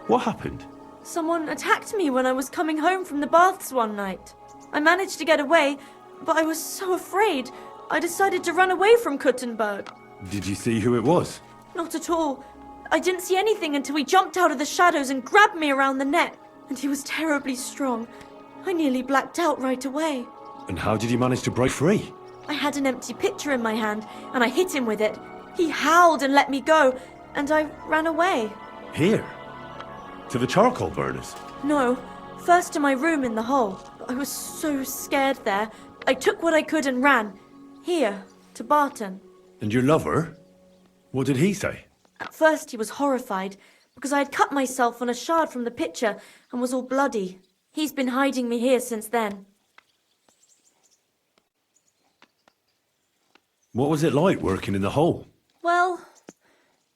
What happened? Someone attacked me when I was coming home from the baths one night. I managed to get away, but I was so afraid, I decided to run away from Kuttenberg. Did you see who it was? Not at all. I didn't see anything until he jumped out of the shadows and grabbed me around the neck. And he was terribly strong. I nearly blacked out right away. And how did you manage to break free? I had an empty pitcher in my hand, and I hit him with it. He howled and let me go, and I ran away. Here? To the charcoal burners? No, first to my room in the hole. I was so scared there. I took what I could and ran. Here, to Barton. And your lover? What did he say? At first he was horrified, because I had cut myself on a shard from the pitcher and was all bloody. He's been hiding me here since then. What was it like working in the hole? Well,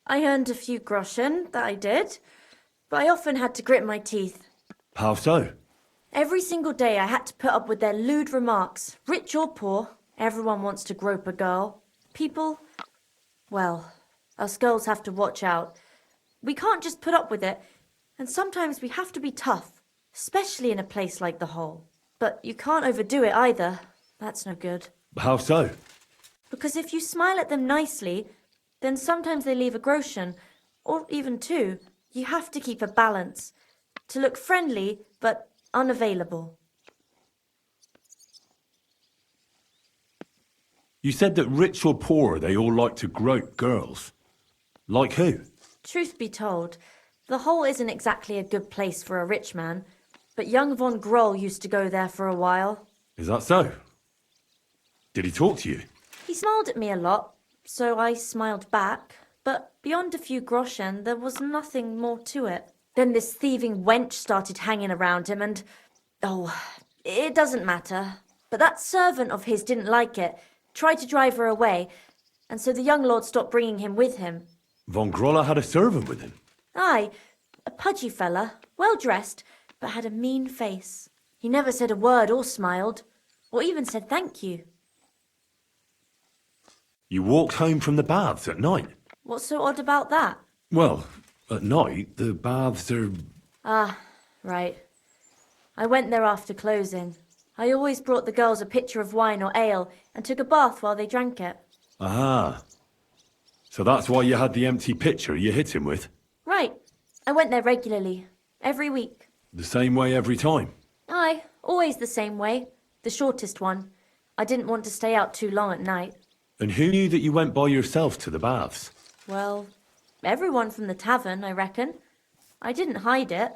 I earned a few groschen, that I did, but I often had to grit my teeth. How so? Every single day I had to put up with their lewd remarks. Rich or poor, everyone wants to grope a girl. People, well, us girls have to watch out. We can't just put up with it, and sometimes we have to be tough, especially in a place like the hole. But you can't overdo it either. That's no good. How so? Because if you smile at them nicely, then sometimes they leave a groschen, or even two. You have to keep a balance. To look friendly, but unavailable. You said that rich or poor, they all like to grope girls. Like who? Truth be told, the hole isn't exactly a good place for a rich man, but young von Groll used to go there for a while. Is that so? Did he talk to you? He smiled at me a lot, so I smiled back, but beyond a few groschen, there was nothing more to it. Then this thieving wench started hanging around him and... Oh, it doesn't matter. But that servant of his didn't like it, tried to drive her away, and so the young lord stopped bringing him with him. Von Groller had a servant with him? Aye, a pudgy fella, well-dressed, but had a mean face. He never said a word or smiled, or even said thank you. You walked home from the baths at night? What's so odd about that? Well, at night, the baths are... Ah, right. I went there after closing. I always brought the girls a pitcher of wine or ale and took a bath while they drank it. Ah. So that's why you had the empty pitcher you hit him with? Right. I went there regularly. Every week. The same way every time? Aye, always the same way. The shortest one. I didn't want to stay out too long at night. And who knew that you went by yourself to the baths? Well, everyone from the tavern, I reckon. I didn't hide it.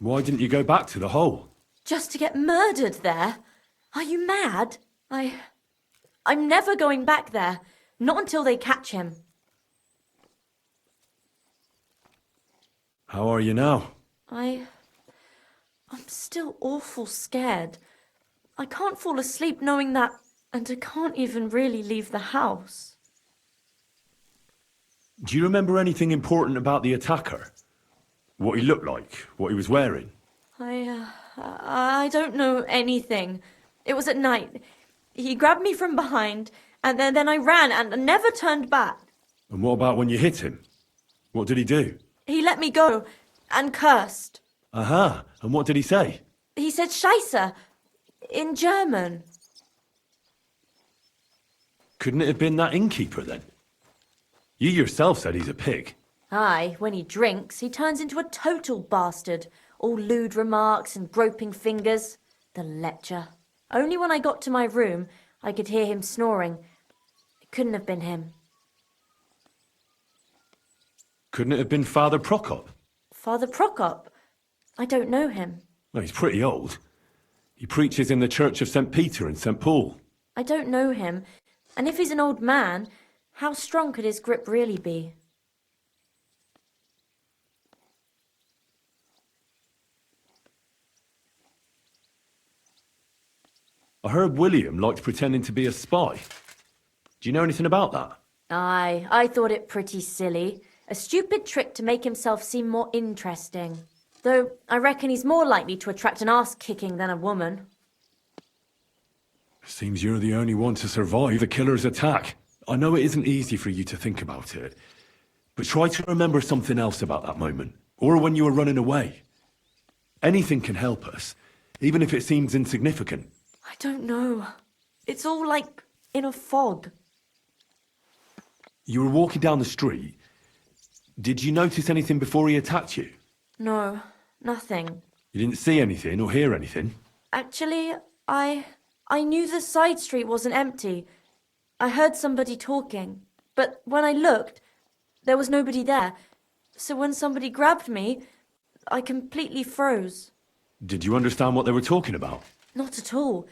Why didn't you go back to the hole? Just to get murdered there? Are you mad? I'm never going back there. Not until they catch him. How are you now? I'm still awful scared. I can't fall asleep knowing that, and I can't even really leave the house. Do you remember anything important about the attacker? What he looked like? What he was wearing? I don't know anything. It was at night. He grabbed me from behind, and then I ran and never turned back. And what about when you hit him? What did he do? He let me go, and cursed. Aha, and what did he say? He said Scheisse, in German. Couldn't it have been that innkeeper then? You yourself said he's a pig. Aye, when he drinks, he turns into a total bastard. All lewd remarks and groping fingers. The lecher. Only when I got to my room, I could hear him snoring. It couldn't have been him. Couldn't it have been Father Prokop? Father Prokop? I don't know him. Well, he's pretty old. He preaches in the Church of St. Peter and St. Paul. I don't know him. And if he's an old man, how strong could his grip really be? I heard William liked pretending to be a spy. Do you know anything about that? Aye, I thought it pretty silly. A stupid trick to make himself seem more interesting. Though I reckon he's more likely to attract an arse-kicking than a woman. Seems you're the only one to survive the killer's attack. I know it isn't easy for you to think about it, but try to remember something else about that moment, or when you were running away. Anything can help us, even if it seems insignificant. I don't know. It's all like in a fog. You were walking down the street. Did you notice anything before he attacked you? No, nothing. You didn't see anything or hear anything? Actually, I knew the side street wasn't empty. I heard somebody talking, but when I looked, there was nobody there. So when somebody grabbed me, I completely froze. Did you understand what they were talking about? Not at all.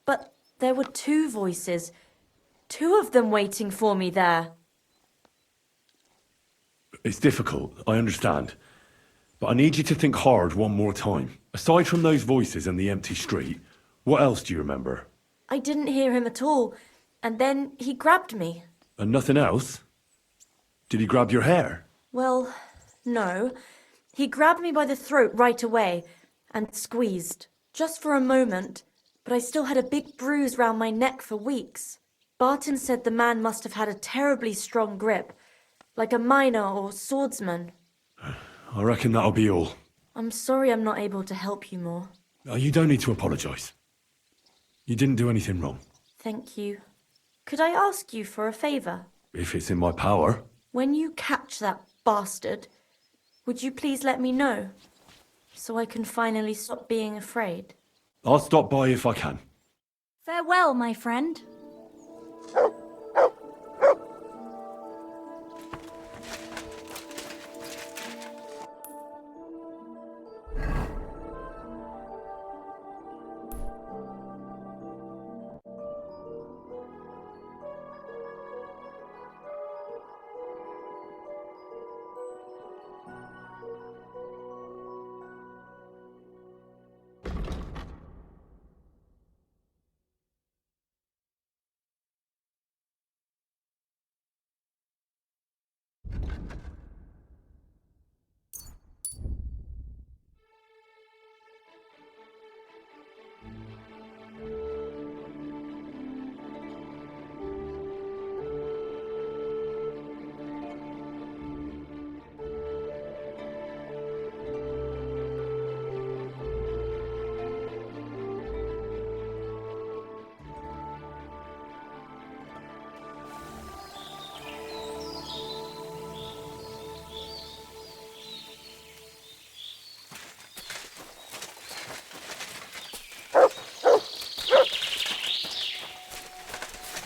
But there were two voices. Two of them waiting for me there. It's difficult, I understand. But I need you to think hard one more time. Aside from those voices and the empty street, what else do you remember? I didn't hear him at all. And then he grabbed me. And nothing else? Did he grab your hair? Well, no. He grabbed me by the throat right away and squeezed. Just for a moment. But I still had a big bruise round my neck for weeks. Barton said the man must have had a terribly strong grip. Like a miner or swordsman. I reckon that'll be all. I'm sorry I'm not able to help you more. You don't need to apologise. You didn't do anything wrong. Thank you. Could I ask you for a favour? If it's in my power. When you catch that bastard, would you please let me know? So I can finally stop being afraid. I'll stop by if I can. Farewell, my friend.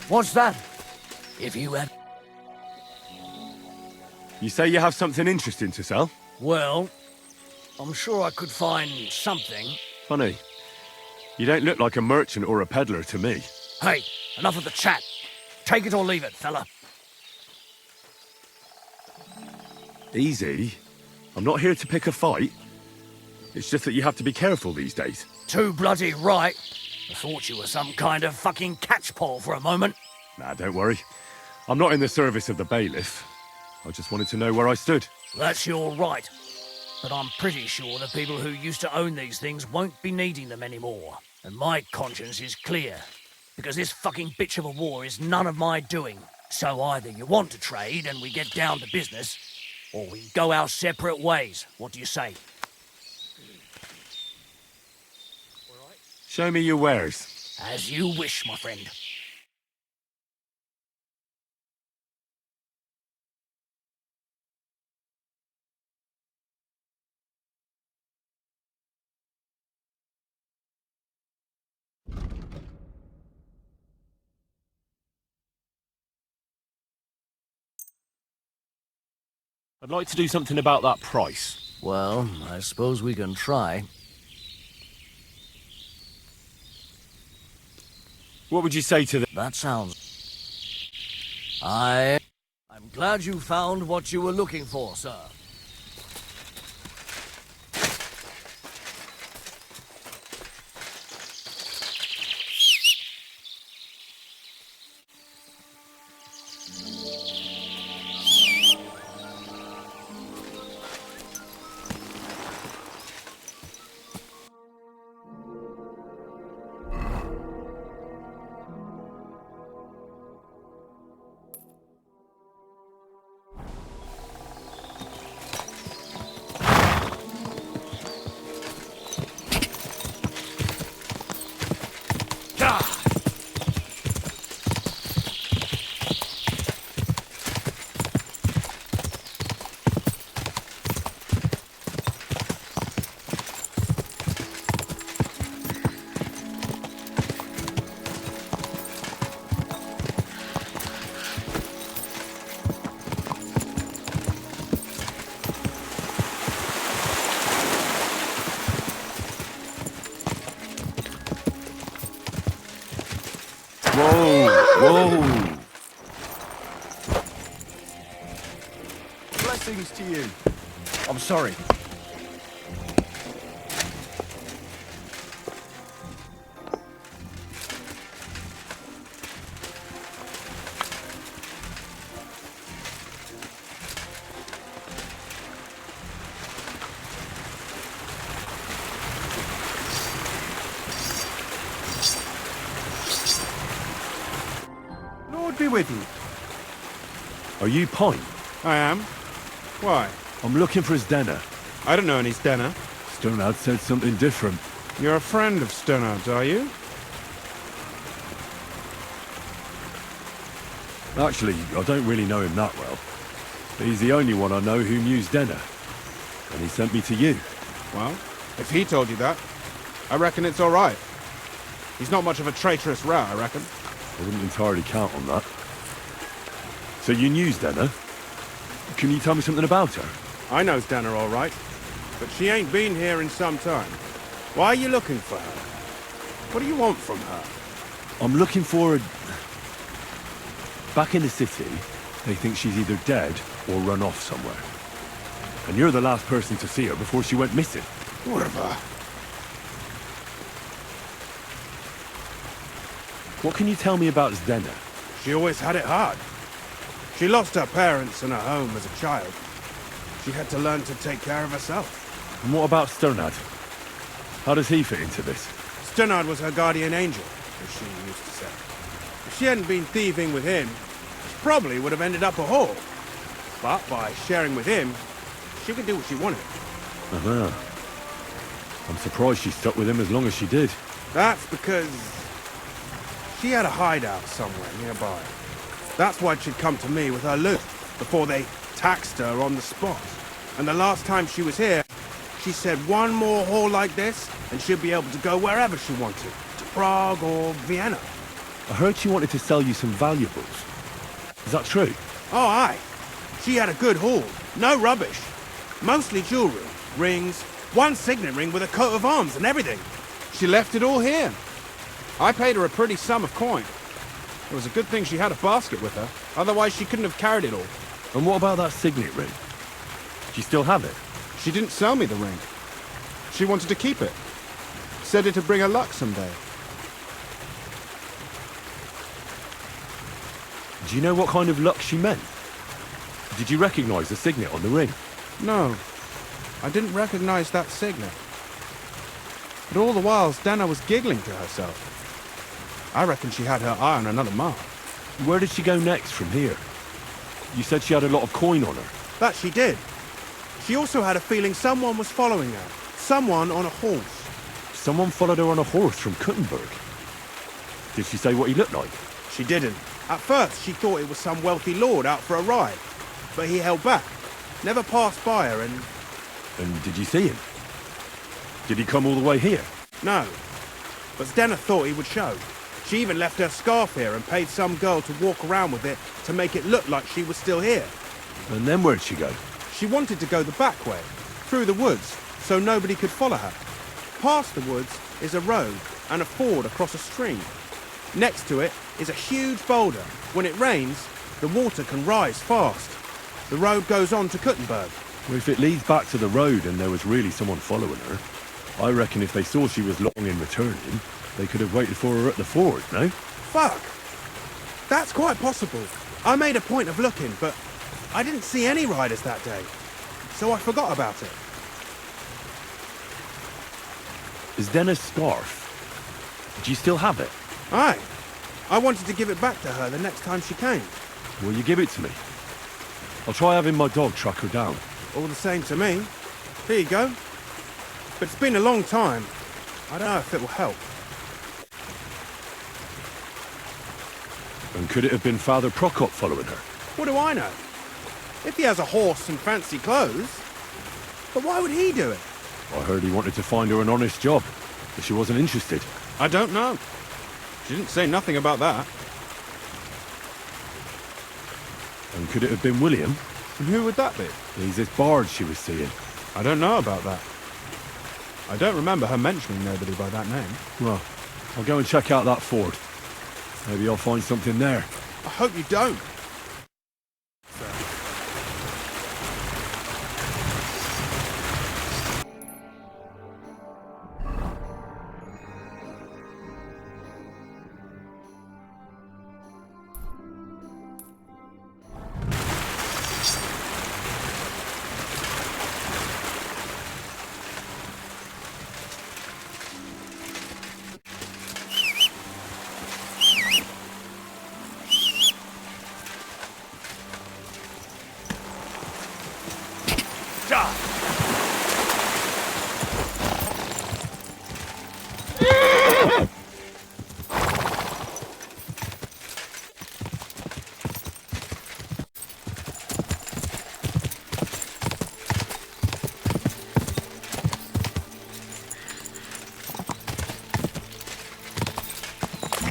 What's that? If you had... You say you have something interesting to sell? Well, I'm sure I could find something. Funny. You don't look like a merchant or a peddler to me. Hey, enough of the chat. Take it or leave it, fella. Easy. I'm not here to pick a fight. It's just that you have to be careful these days. Too bloody right. I thought you were some kind of fucking catchpole for a moment. Nah, don't worry. I'm not in the service of the bailiff. I just wanted to know where I stood. That's your right. But I'm pretty sure the people who used to own these things won't be needing them anymore. And my conscience is clear. Because this fucking bitch of a war is none of my doing. So either you want to trade and we get down to business, or we go our separate ways. What do you say? Show me your wares. As you wish, my friend. I'd like to do something about that price. Well, I suppose we can try. What would you say to That sounds... I'm glad you found what you were looking for, sir. Whoa! Blessings to you. I'm sorry. Lord be with you. Are you Pine? I am. Why? I'm looking for Zdena. I don't know any Stena. Sternad said something different. You're a friend of Sternard's, are you? Actually, I don't really know him that well. But he's the only one I know who knew Zdena. And he sent me to you. Well, if he told you that, I reckon it's all right. He's not much of a traitorous rat, I reckon. I wouldn't entirely count on that. So you knew Zdena? Can you tell me something about her? I know Stena all right, but she ain't been here in some time. Why are you looking for her? What do you want from her? I'm looking for her... Back in the city, they think she's either dead or run off somewhere. And you're the last person to see her before she went missing. Whatever. What can you tell me about Zdena? She always had it hard. She lost her parents and her home as a child. She had to learn to take care of herself. And what about Sternad? How does he fit into this? Sternard was her guardian angel, as she used to say. If she hadn't been thieving with him, she probably would have ended up a whore. But by sharing with him, she could do what she wanted. Uh-huh. I'm surprised she stuck with him as long as she did. That's because she had a hideout somewhere nearby. That's why she'd come to me with her loot, before they taxed her on the spot. And the last time she was here, she said one more haul like this, and she'd be able to go wherever she wanted. To Prague or Vienna. I heard she wanted to sell you some valuables. Is that true? Oh, aye. She had a good haul. No rubbish. Mostly jewelry, rings, one signet ring with a coat of arms and everything. She left it all here. I paid her a pretty sum of coin. It was a good thing she had a basket with her, otherwise she couldn't have carried it all. And what about that signet ring? Do you still have it? She didn't sell me the ring. She wanted to keep it. Said it'd bring her luck someday. Do you know what kind of luck she meant? Did you recognize the signet on the ring? No, I didn't recognize that signet. But all the while, Stena was giggling to herself. I reckon she had her eye on another mark. Where did she go next from here? You said she had a lot of coin on her. That she did. She also had a feeling someone was following her. Someone on a horse. Someone followed her on a horse from Kuttenberg. Did she say what he looked like? She didn't. At first, she thought it was some wealthy lord out for a ride. But he held back. Never passed by her and... And did you see him? Did he come all the way here? No. But Stena thought he would show. She even left her scarf here and paid some girl to walk around with it to make it look like she was still here. And then where'd she go? She wanted to go the back way, through the woods, so nobody could follow her. Past the woods is a road and a ford across a stream. Next to it is a huge boulder. When it rains, the water can rise fast. The road goes on to Kuttenberg. Well, if it leads back to the road and there was really someone following her, I reckon if they saw she was long in returning, they could have waited for her at the ford, no? Fuck! That's quite possible. I made a point of looking, but I didn't see any riders that day, so I forgot about it. Is Denna's scarf? Do you still have it? Aye. I wanted to give it back to her the next time she came. Will you give it to me? I'll try having my dog track her down. All the same to me. Here you go. But it's been a long time. I don't know if it will help. And could it have been Father Prokop following her? What do I know? If he has a horse and fancy clothes. But why would he do it? I heard he wanted to find her an honest job, but she wasn't interested. I don't know. She didn't say nothing about that. And could it have been William? And who would that be? He's this bard she was seeing. I don't know about that. I don't remember her mentioning nobody by that name. Well, I'll go and check out that ford. Maybe I'll find something there. I hope you don't.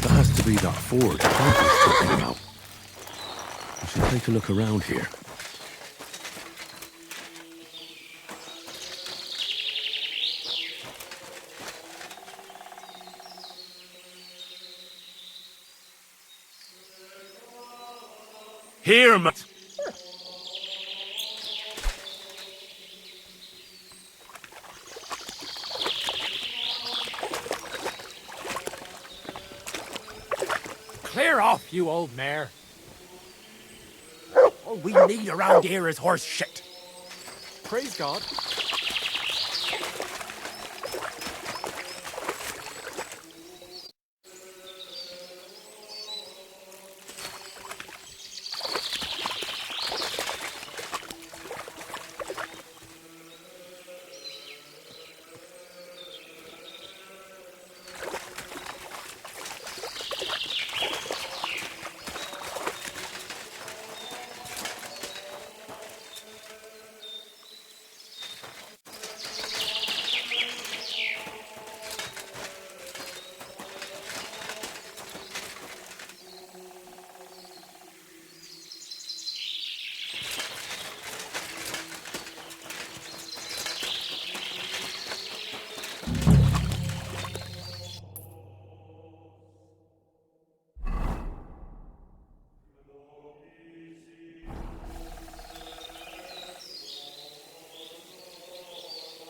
That has to be that ford Frank was talking about. I should take a look around here. Here, mate. Clear off, you old mare. All we need around here is horse shit. Praise God.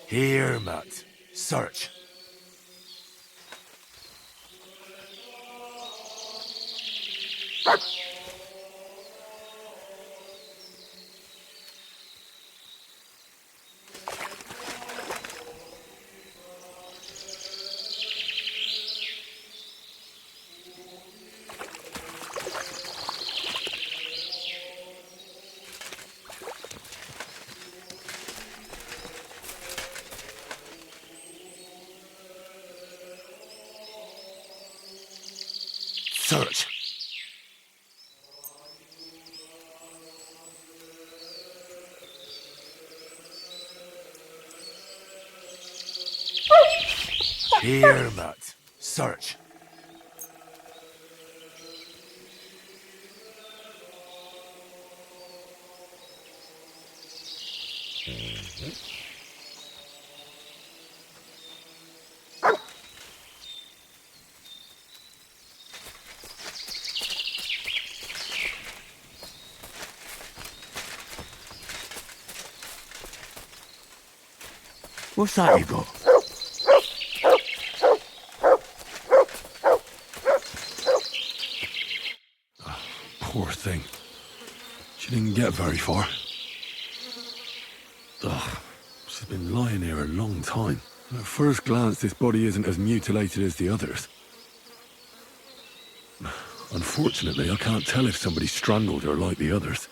Here, Matt. Search. Search. Here, Matt. Search. What's that you got? Poor thing. She didn't get very far. Ugh, she's been lying here a long time. At first glance, this body isn't as mutilated as the others. Unfortunately, I can't tell if somebody strangled her like the others.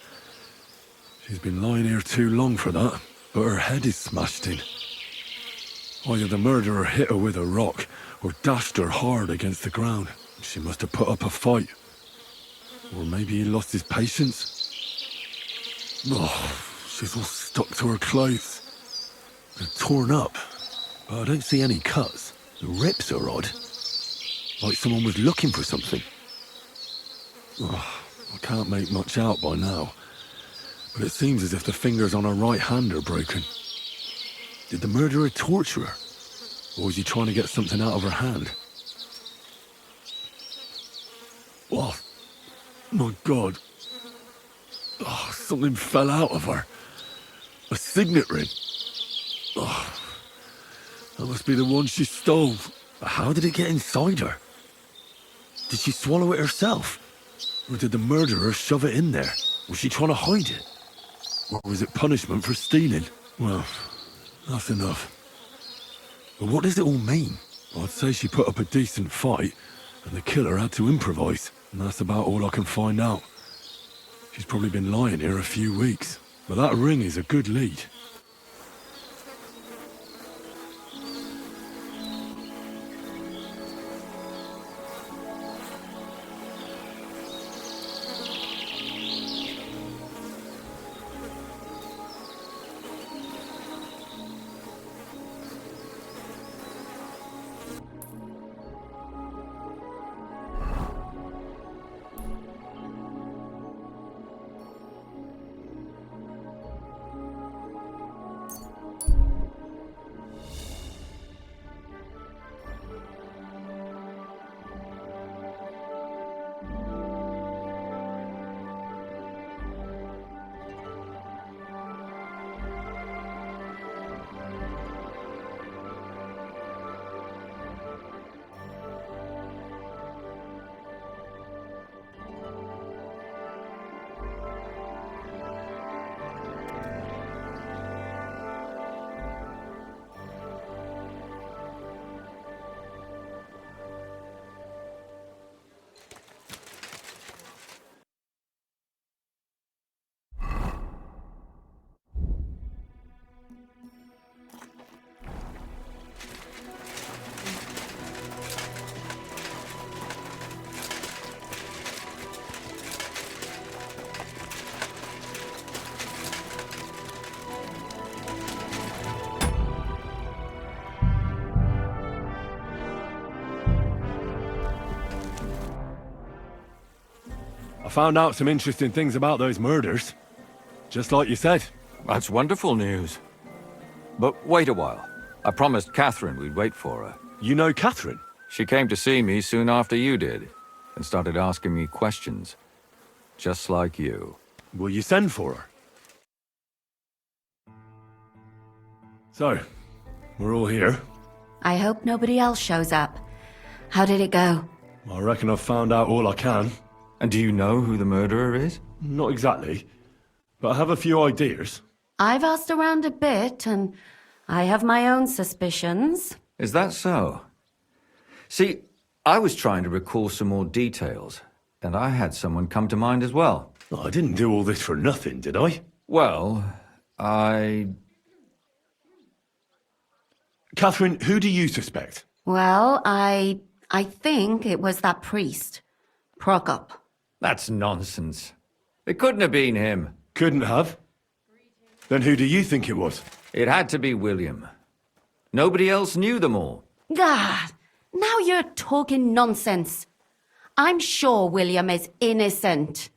She's been lying here too long for that, but her head is smashed in. Either the murderer hit her with a rock, or dashed her hard against the ground. She must have put up a fight. Or maybe he lost his patience. Oh, she's all stuck to her clothes. They're torn up, but I don't see any cuts. The rips are odd. Like someone was looking for something. Oh, I can't make much out by now, but it seems as if the fingers on her right hand are broken. Did the murderer torture her? Or was he trying to get something out of her hand? Oh, my God. Oh, something fell out of her. A signet ring. Oh, that must be the one she stole. But how did it get inside her? Did she swallow it herself? Or did the murderer shove it in there? Was she trying to hide it? Or was it punishment for stealing? Well, that's enough. But what does it all mean? I'd say she put up a decent fight, and the killer had to improvise. And that's about all I can find out. She's probably been lying here a few weeks. But that ring is a good lead. I found out some interesting things about those murders. Just like you said. That's wonderful news. But wait a while. I promised Catherine we'd wait for her. You know Catherine? She came to see me soon after you did, and started asking me questions. Just like you. Will you send for her? So, we're all here. I hope nobody else shows up. How did it go? I reckon I've found out all I can. And do you know who the murderer is? Not exactly, but I have a few ideas. I've asked around a bit, and I have my own suspicions. Is that so? See, I was trying to recall some more details, and I had someone come to mind as well. I didn't do all this for nothing, did I? Well, Catherine, who do you suspect? Well, I think it was that priest, Prokop. That's nonsense. It couldn't have been him. Couldn't have? Then who do you think it was? It had to be William. Nobody else knew them all. Ah, now you're talking nonsense. I'm sure William is innocent.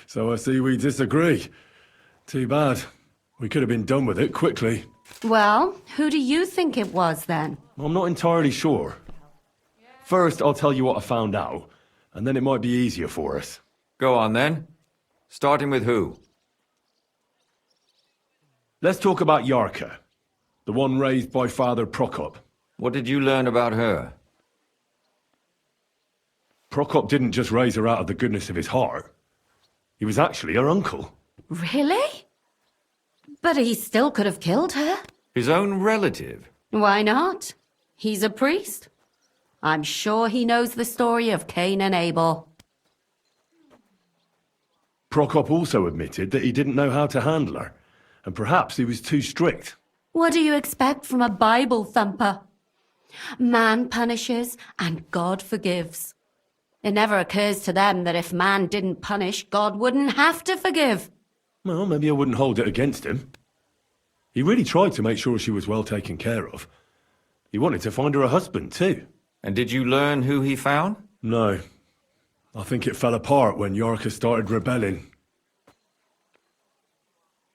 So I see we disagree. Too bad. We could have been done with it quickly. Well, who do you think it was then? I'm not entirely sure. First, I'll tell you what I found out, and then it might be easier for us. Go on then. Starting with who? Let's talk about Yarka, the one raised by Father Prokop. What did you learn about her? Prokop didn't just raise her out of the goodness of his heart. He was actually her uncle. Really? But he still could have killed her. His own relative? Why not? He's a priest. I'm sure he knows the story of Cain and Abel. Prokop also admitted that he didn't know how to handle her, and perhaps he was too strict. What do you expect from a Bible thumper? Man punishes and God forgives. It never occurs to them that if man didn't punish, God wouldn't have to forgive. Well, maybe I wouldn't hold it against him. He really tried to make sure she was well taken care of. He wanted to find her a husband, too. And did you learn who he found? No. I think it fell apart when Yarka started rebelling.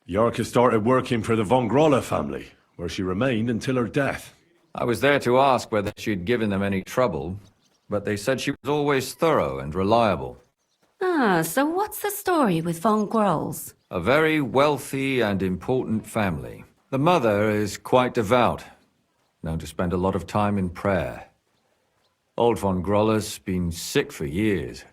Yarka started working for the von Grolle family, where she remained until her death. I was there to ask whether she'd given them any trouble, but they said she was always thorough and reliable. Ah, so what's the story with von Grolls? A very wealthy and important family. The mother is quite devout, known to spend a lot of time in prayer. Old von Groller's been sick for years.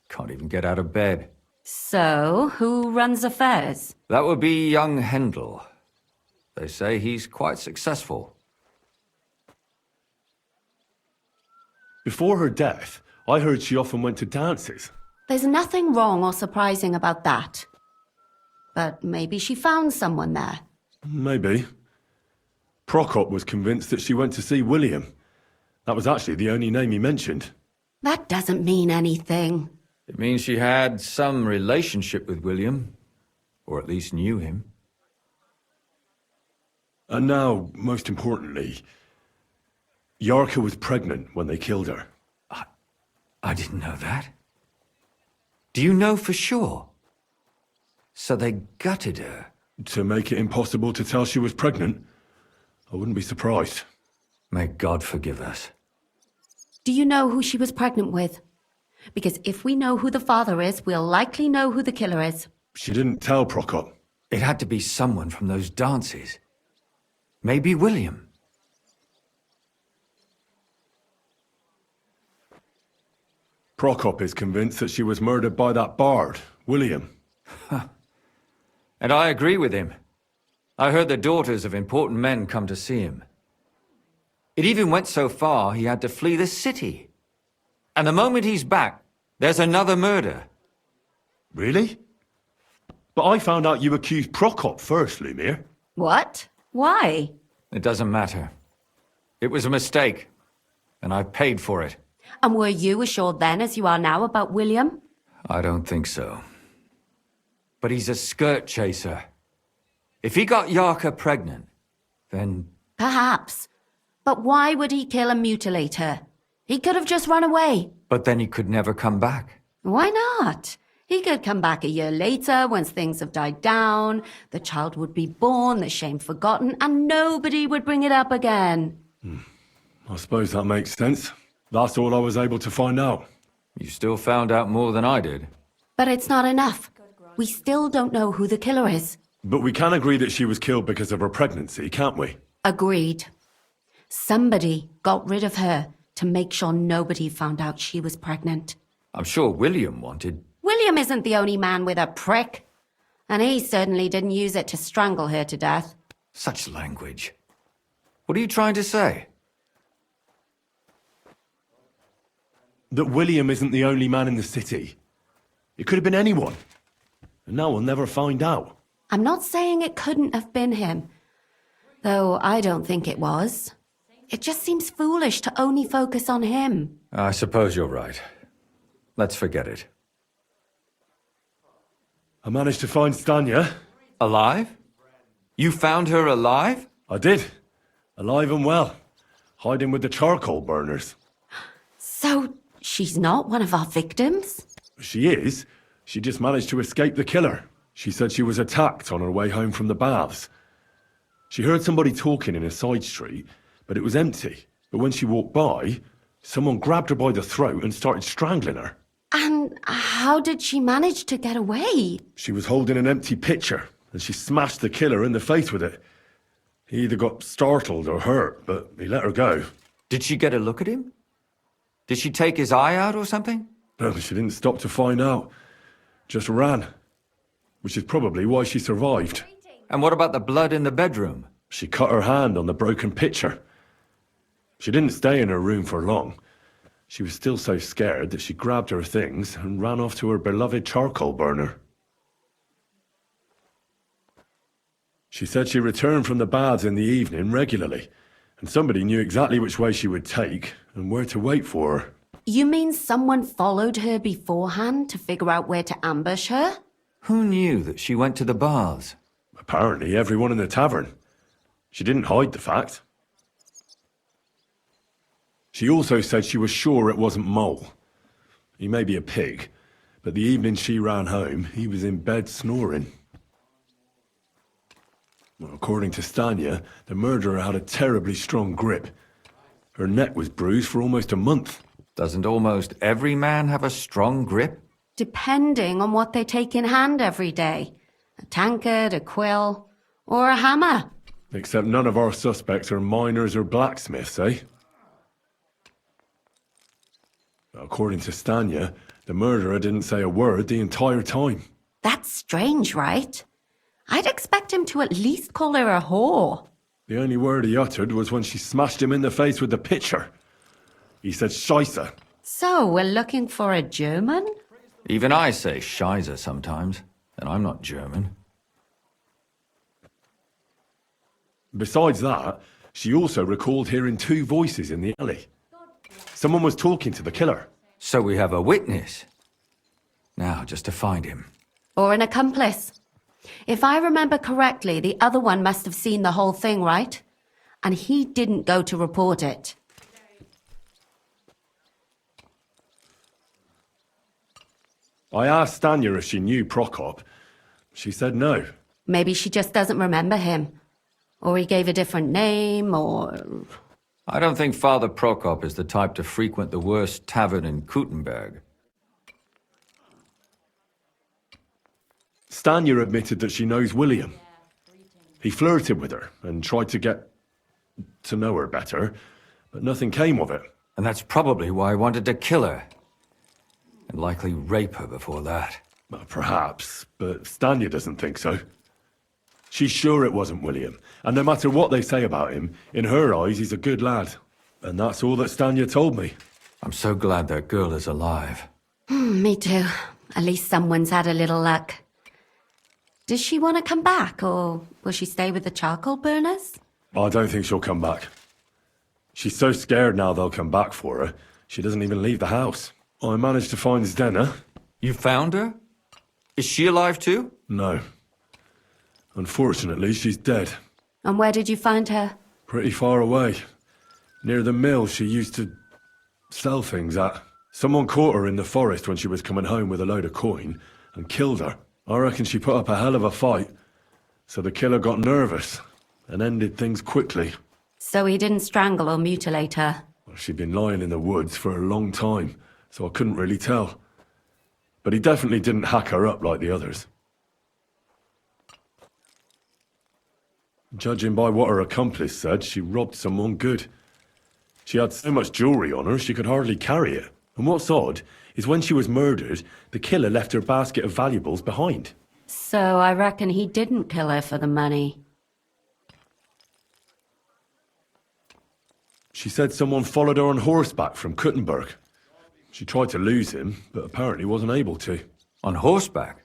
Can't even get out of bed. So, who runs affairs? That would be young Hendel. They say he's quite successful. Before her death, I heard she often went to dances. There's nothing wrong or surprising about that. But maybe she found someone there. Maybe. Prokop was convinced that she went to see William. That was actually the only name he mentioned. That doesn't mean anything. It means she had some relationship with William, or at least knew him. And now, most importantly, Yarka was pregnant when they killed her. I didn't know that. Do you know for sure? So they gutted her? To make it impossible to tell she was pregnant? I wouldn't be surprised. May God forgive us. Do you know who she was pregnant with? Because if we know who the father is, we'll likely know who the killer is. She didn't tell Prokop. It had to be someone from those dances. Maybe William. Prokop is convinced that she was murdered by that bard, William. And I agree with him. I heard the daughters of important men come to see him. It even went so far he had to flee the city. And the moment he's back, there's another murder. Really? But I found out you accused Prokop first, Lumir. What? Why? It doesn't matter. It was a mistake, and I paid for it. And were you as sure then as you are now about William? I don't think so. But he's a skirt chaser. If he got Yarka pregnant, then... Perhaps. But why would he kill and mutilate her? He could have just run away. But then he could never come back. Why not? He could come back a year later, once things have died down, the child would be born, the shame forgotten, and nobody would bring it up again. I suppose that makes sense. That's all I was able to find out. You still found out more than I did. But it's not enough. We still don't know who the killer is. But we can agree that she was killed because of her pregnancy, can't we? Agreed. Somebody got rid of her to make sure nobody found out she was pregnant. I'm sure William wanted... William isn't the only man with a prick. And he certainly didn't use it to strangle her to death. Such language. What are you trying to say? That William isn't the only man in the city. It could have been anyone. And now we'll never find out. I'm not saying it couldn't have been him. Though I don't think it was. It just seems foolish to only focus on him. I suppose you're right. Let's forget it. I managed to find Stanya. Alive? You found her alive? I did. Alive and well. Hiding with the charcoal burners. So, she's not one of our victims? She is. She just managed to escape the killer. She said she was attacked on her way home from the baths. She heard somebody talking in a side street, but it was empty. But when she walked by, someone grabbed her by the throat and started strangling her. And how did she manage to get away? She was holding an empty pitcher, and she smashed the killer in the face with it. He either got startled or hurt, but he let her go. Did she get a look at him? Did she take his eye out or something? No, she didn't stop to find out. Just ran. Which is probably why she survived. And what about the blood in the bedroom? She cut her hand on the broken pitcher. She didn't stay in her room for long. She was still so scared that she grabbed her things and ran off to her beloved charcoal burner. She said she returned from the baths in the evening regularly, and somebody knew exactly which way she would take and where to wait for her. You mean someone followed her beforehand to figure out where to ambush her? Who knew that she went to the baths? Apparently everyone in the tavern. She didn't hide the fact. She also said she was sure it wasn't Mole. He may be a pig, but the evening she ran home, he was in bed snoring. Well, according to Stanya, the murderer had a terribly strong grip. Her neck was bruised for almost a month. Doesn't almost every man have a strong grip? Depending on what they take in hand every day. A tankard, a quill, or a hammer. Except none of our suspects are miners or blacksmiths, eh? According to Stanya, the murderer didn't say a word the entire time. That's strange, right? I'd expect him to at least call her a whore. The only word he uttered was when she smashed him in the face with the pitcher. He said Scheisse. So, we're looking for a German? Even I say Scheiße sometimes, and I'm not German. Besides that, she also recalled hearing two voices in the alley. Someone was talking to the killer. So we have a witness. Now, just to find him. Or an accomplice. If I remember correctly, the other one must have seen the whole thing, right? And he didn't go to report it. I asked Stanya if she knew Prokop. She said no. Maybe she just doesn't remember him. Or he gave a different name, or... I don't think Father Prokop is the type to frequent the worst tavern in Kuttenberg. Stanya admitted that she knows William. He flirted with her and tried to get to know her better, but nothing came of it. And that's probably why I wanted to kill her. And likely rape her before that. Well, perhaps, but Stanya doesn't think so. She's sure it wasn't William, and no matter what they say about him, in her eyes he's a good lad. And that's all that Stanya told me. I'm so glad that girl is alive. Me too. At least someone's had a little luck. Does she want to come back, or will she stay with the charcoal burners? I don't think she'll come back. She's so scared now they'll come back for her, she doesn't even leave the house. I managed to find Zdena. You found her? Is she alive too? No. Unfortunately, she's dead. And where did you find her? Pretty far away. Near the mill she used to sell things at. Someone caught her in the forest when she was coming home with a load of coin and killed her. I reckon she put up a hell of a fight. So the killer got nervous and ended things quickly. So he didn't strangle or mutilate her? Well, she'd been lying in the woods for a long time, so I couldn't really tell. But he definitely didn't hack her up like the others. Judging by what her accomplice said, she robbed someone good. She had so much jewelry on her, she could hardly carry it. And what's odd is when she was murdered, the killer left her basket of valuables behind. So I reckon he didn't kill her for the money. She said someone followed her on horseback from Kuttenberg. She tried to lose him, but apparently wasn't able to. On horseback?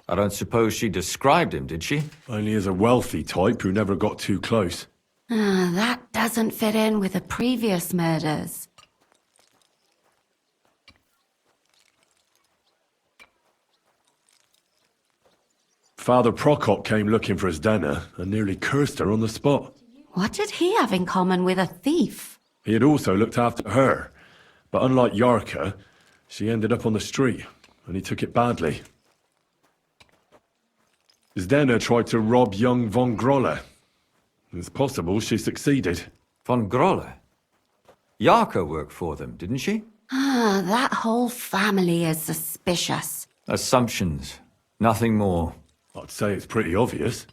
I don't suppose she described him, did she? Only as a wealthy type who never got too close. That doesn't fit in with the previous murders. Father Prokop came looking for Zdena and nearly cursed her on the spot. What did he have in common with a thief? He had also looked after her, but unlike Yarka, she ended up on the street, and he took it badly. Zdena tried to rob young von Grolle. It's possible she succeeded. Von Grolle? Yarka worked for them, didn't she? Ah, that whole family is suspicious. Assumptions. Nothing more. I'd say it's pretty obvious.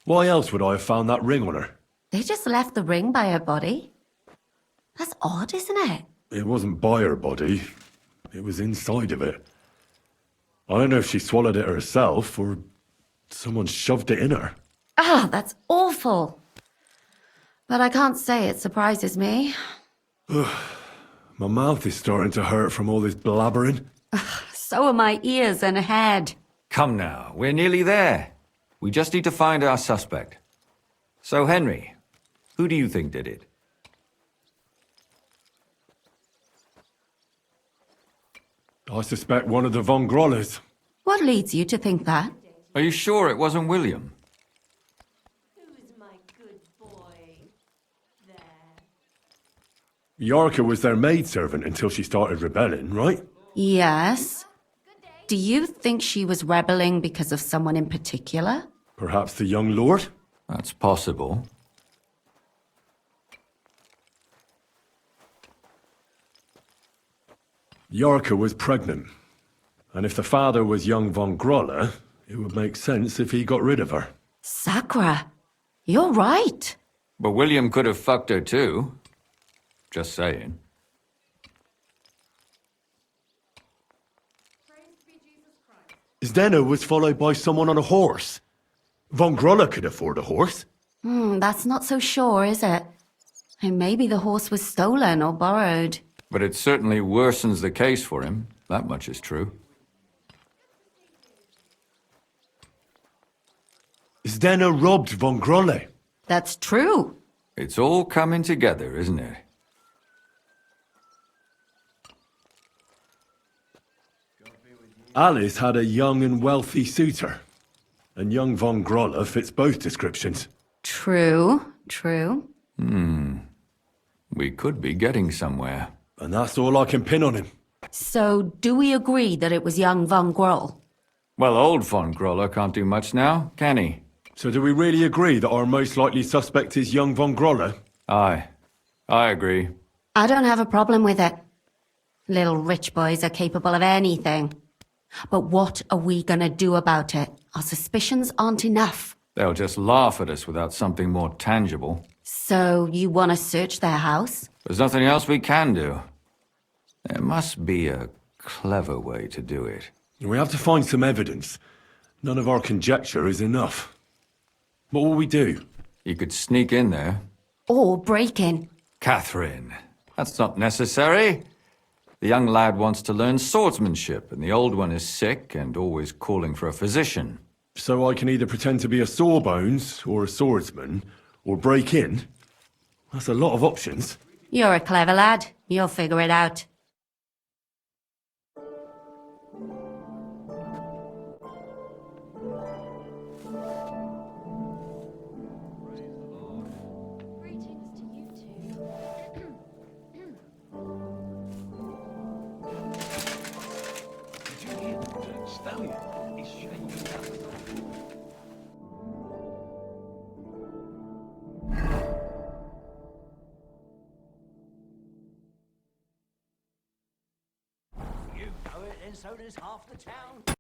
Why else would I have found that ring on her? They just left the ring by her body. That's odd, isn't it? It wasn't by her body. It was inside of it. I don't know if she swallowed it herself or someone shoved it in her. Ah, that's awful. But I can't say it surprises me. My mouth is starting to hurt from all this blabbering. So are my ears and head. Come now, we're nearly there. We just need to find our suspect. So, Henry, who do you think did it? I suspect one of the von Grolles. What leads you to think that? Are you sure it wasn't William? Who's my good boy? There. Yarka was their maidservant until she started rebelling, right? Yes. Do you think she was rebelling because of someone in particular? Perhaps the young lord? That's possible. Yarka was pregnant. And if the father was young von Grolle, it would make sense if he got rid of her. Sakura, you're right. But William could have fucked her too. Just saying. Zdena was followed by someone on a horse. Von Grolle could afford a horse. That's not so sure, is it? And maybe the horse was stolen or borrowed. But it certainly worsens the case for him. That much is true. Zdena robbed von Grolle. That's true. It's all coming together, isn't it? Alice had a young and wealthy suitor. And young von Grolle fits both descriptions. True, true. We could be getting somewhere. And that's all I can pin on him. So, do we agree that it was young Von Groll? Well, old von Grolle can't do much now, can he? So do we really agree that our most likely suspect is young von Grolle? Aye. I agree. I don't have a problem with it. Little rich boys are capable of anything. But what are we gonna do about it? Our suspicions aren't enough. They'll just laugh at us without something more tangible. So, you wanna search their house? There's nothing else we can do. There must be a clever way to do it. We have to find some evidence. None of our conjecture is enough. What will we do? You could sneak in there. Or break in? Catherine, that's not necessary. The young lad wants to learn swordsmanship, and the old one is sick and always calling for a physician. So I can either pretend to be a sawbones, or a swordsman, or break in? That's a lot of options. You're a clever lad. You'll figure it out. You know it, and so does half the town.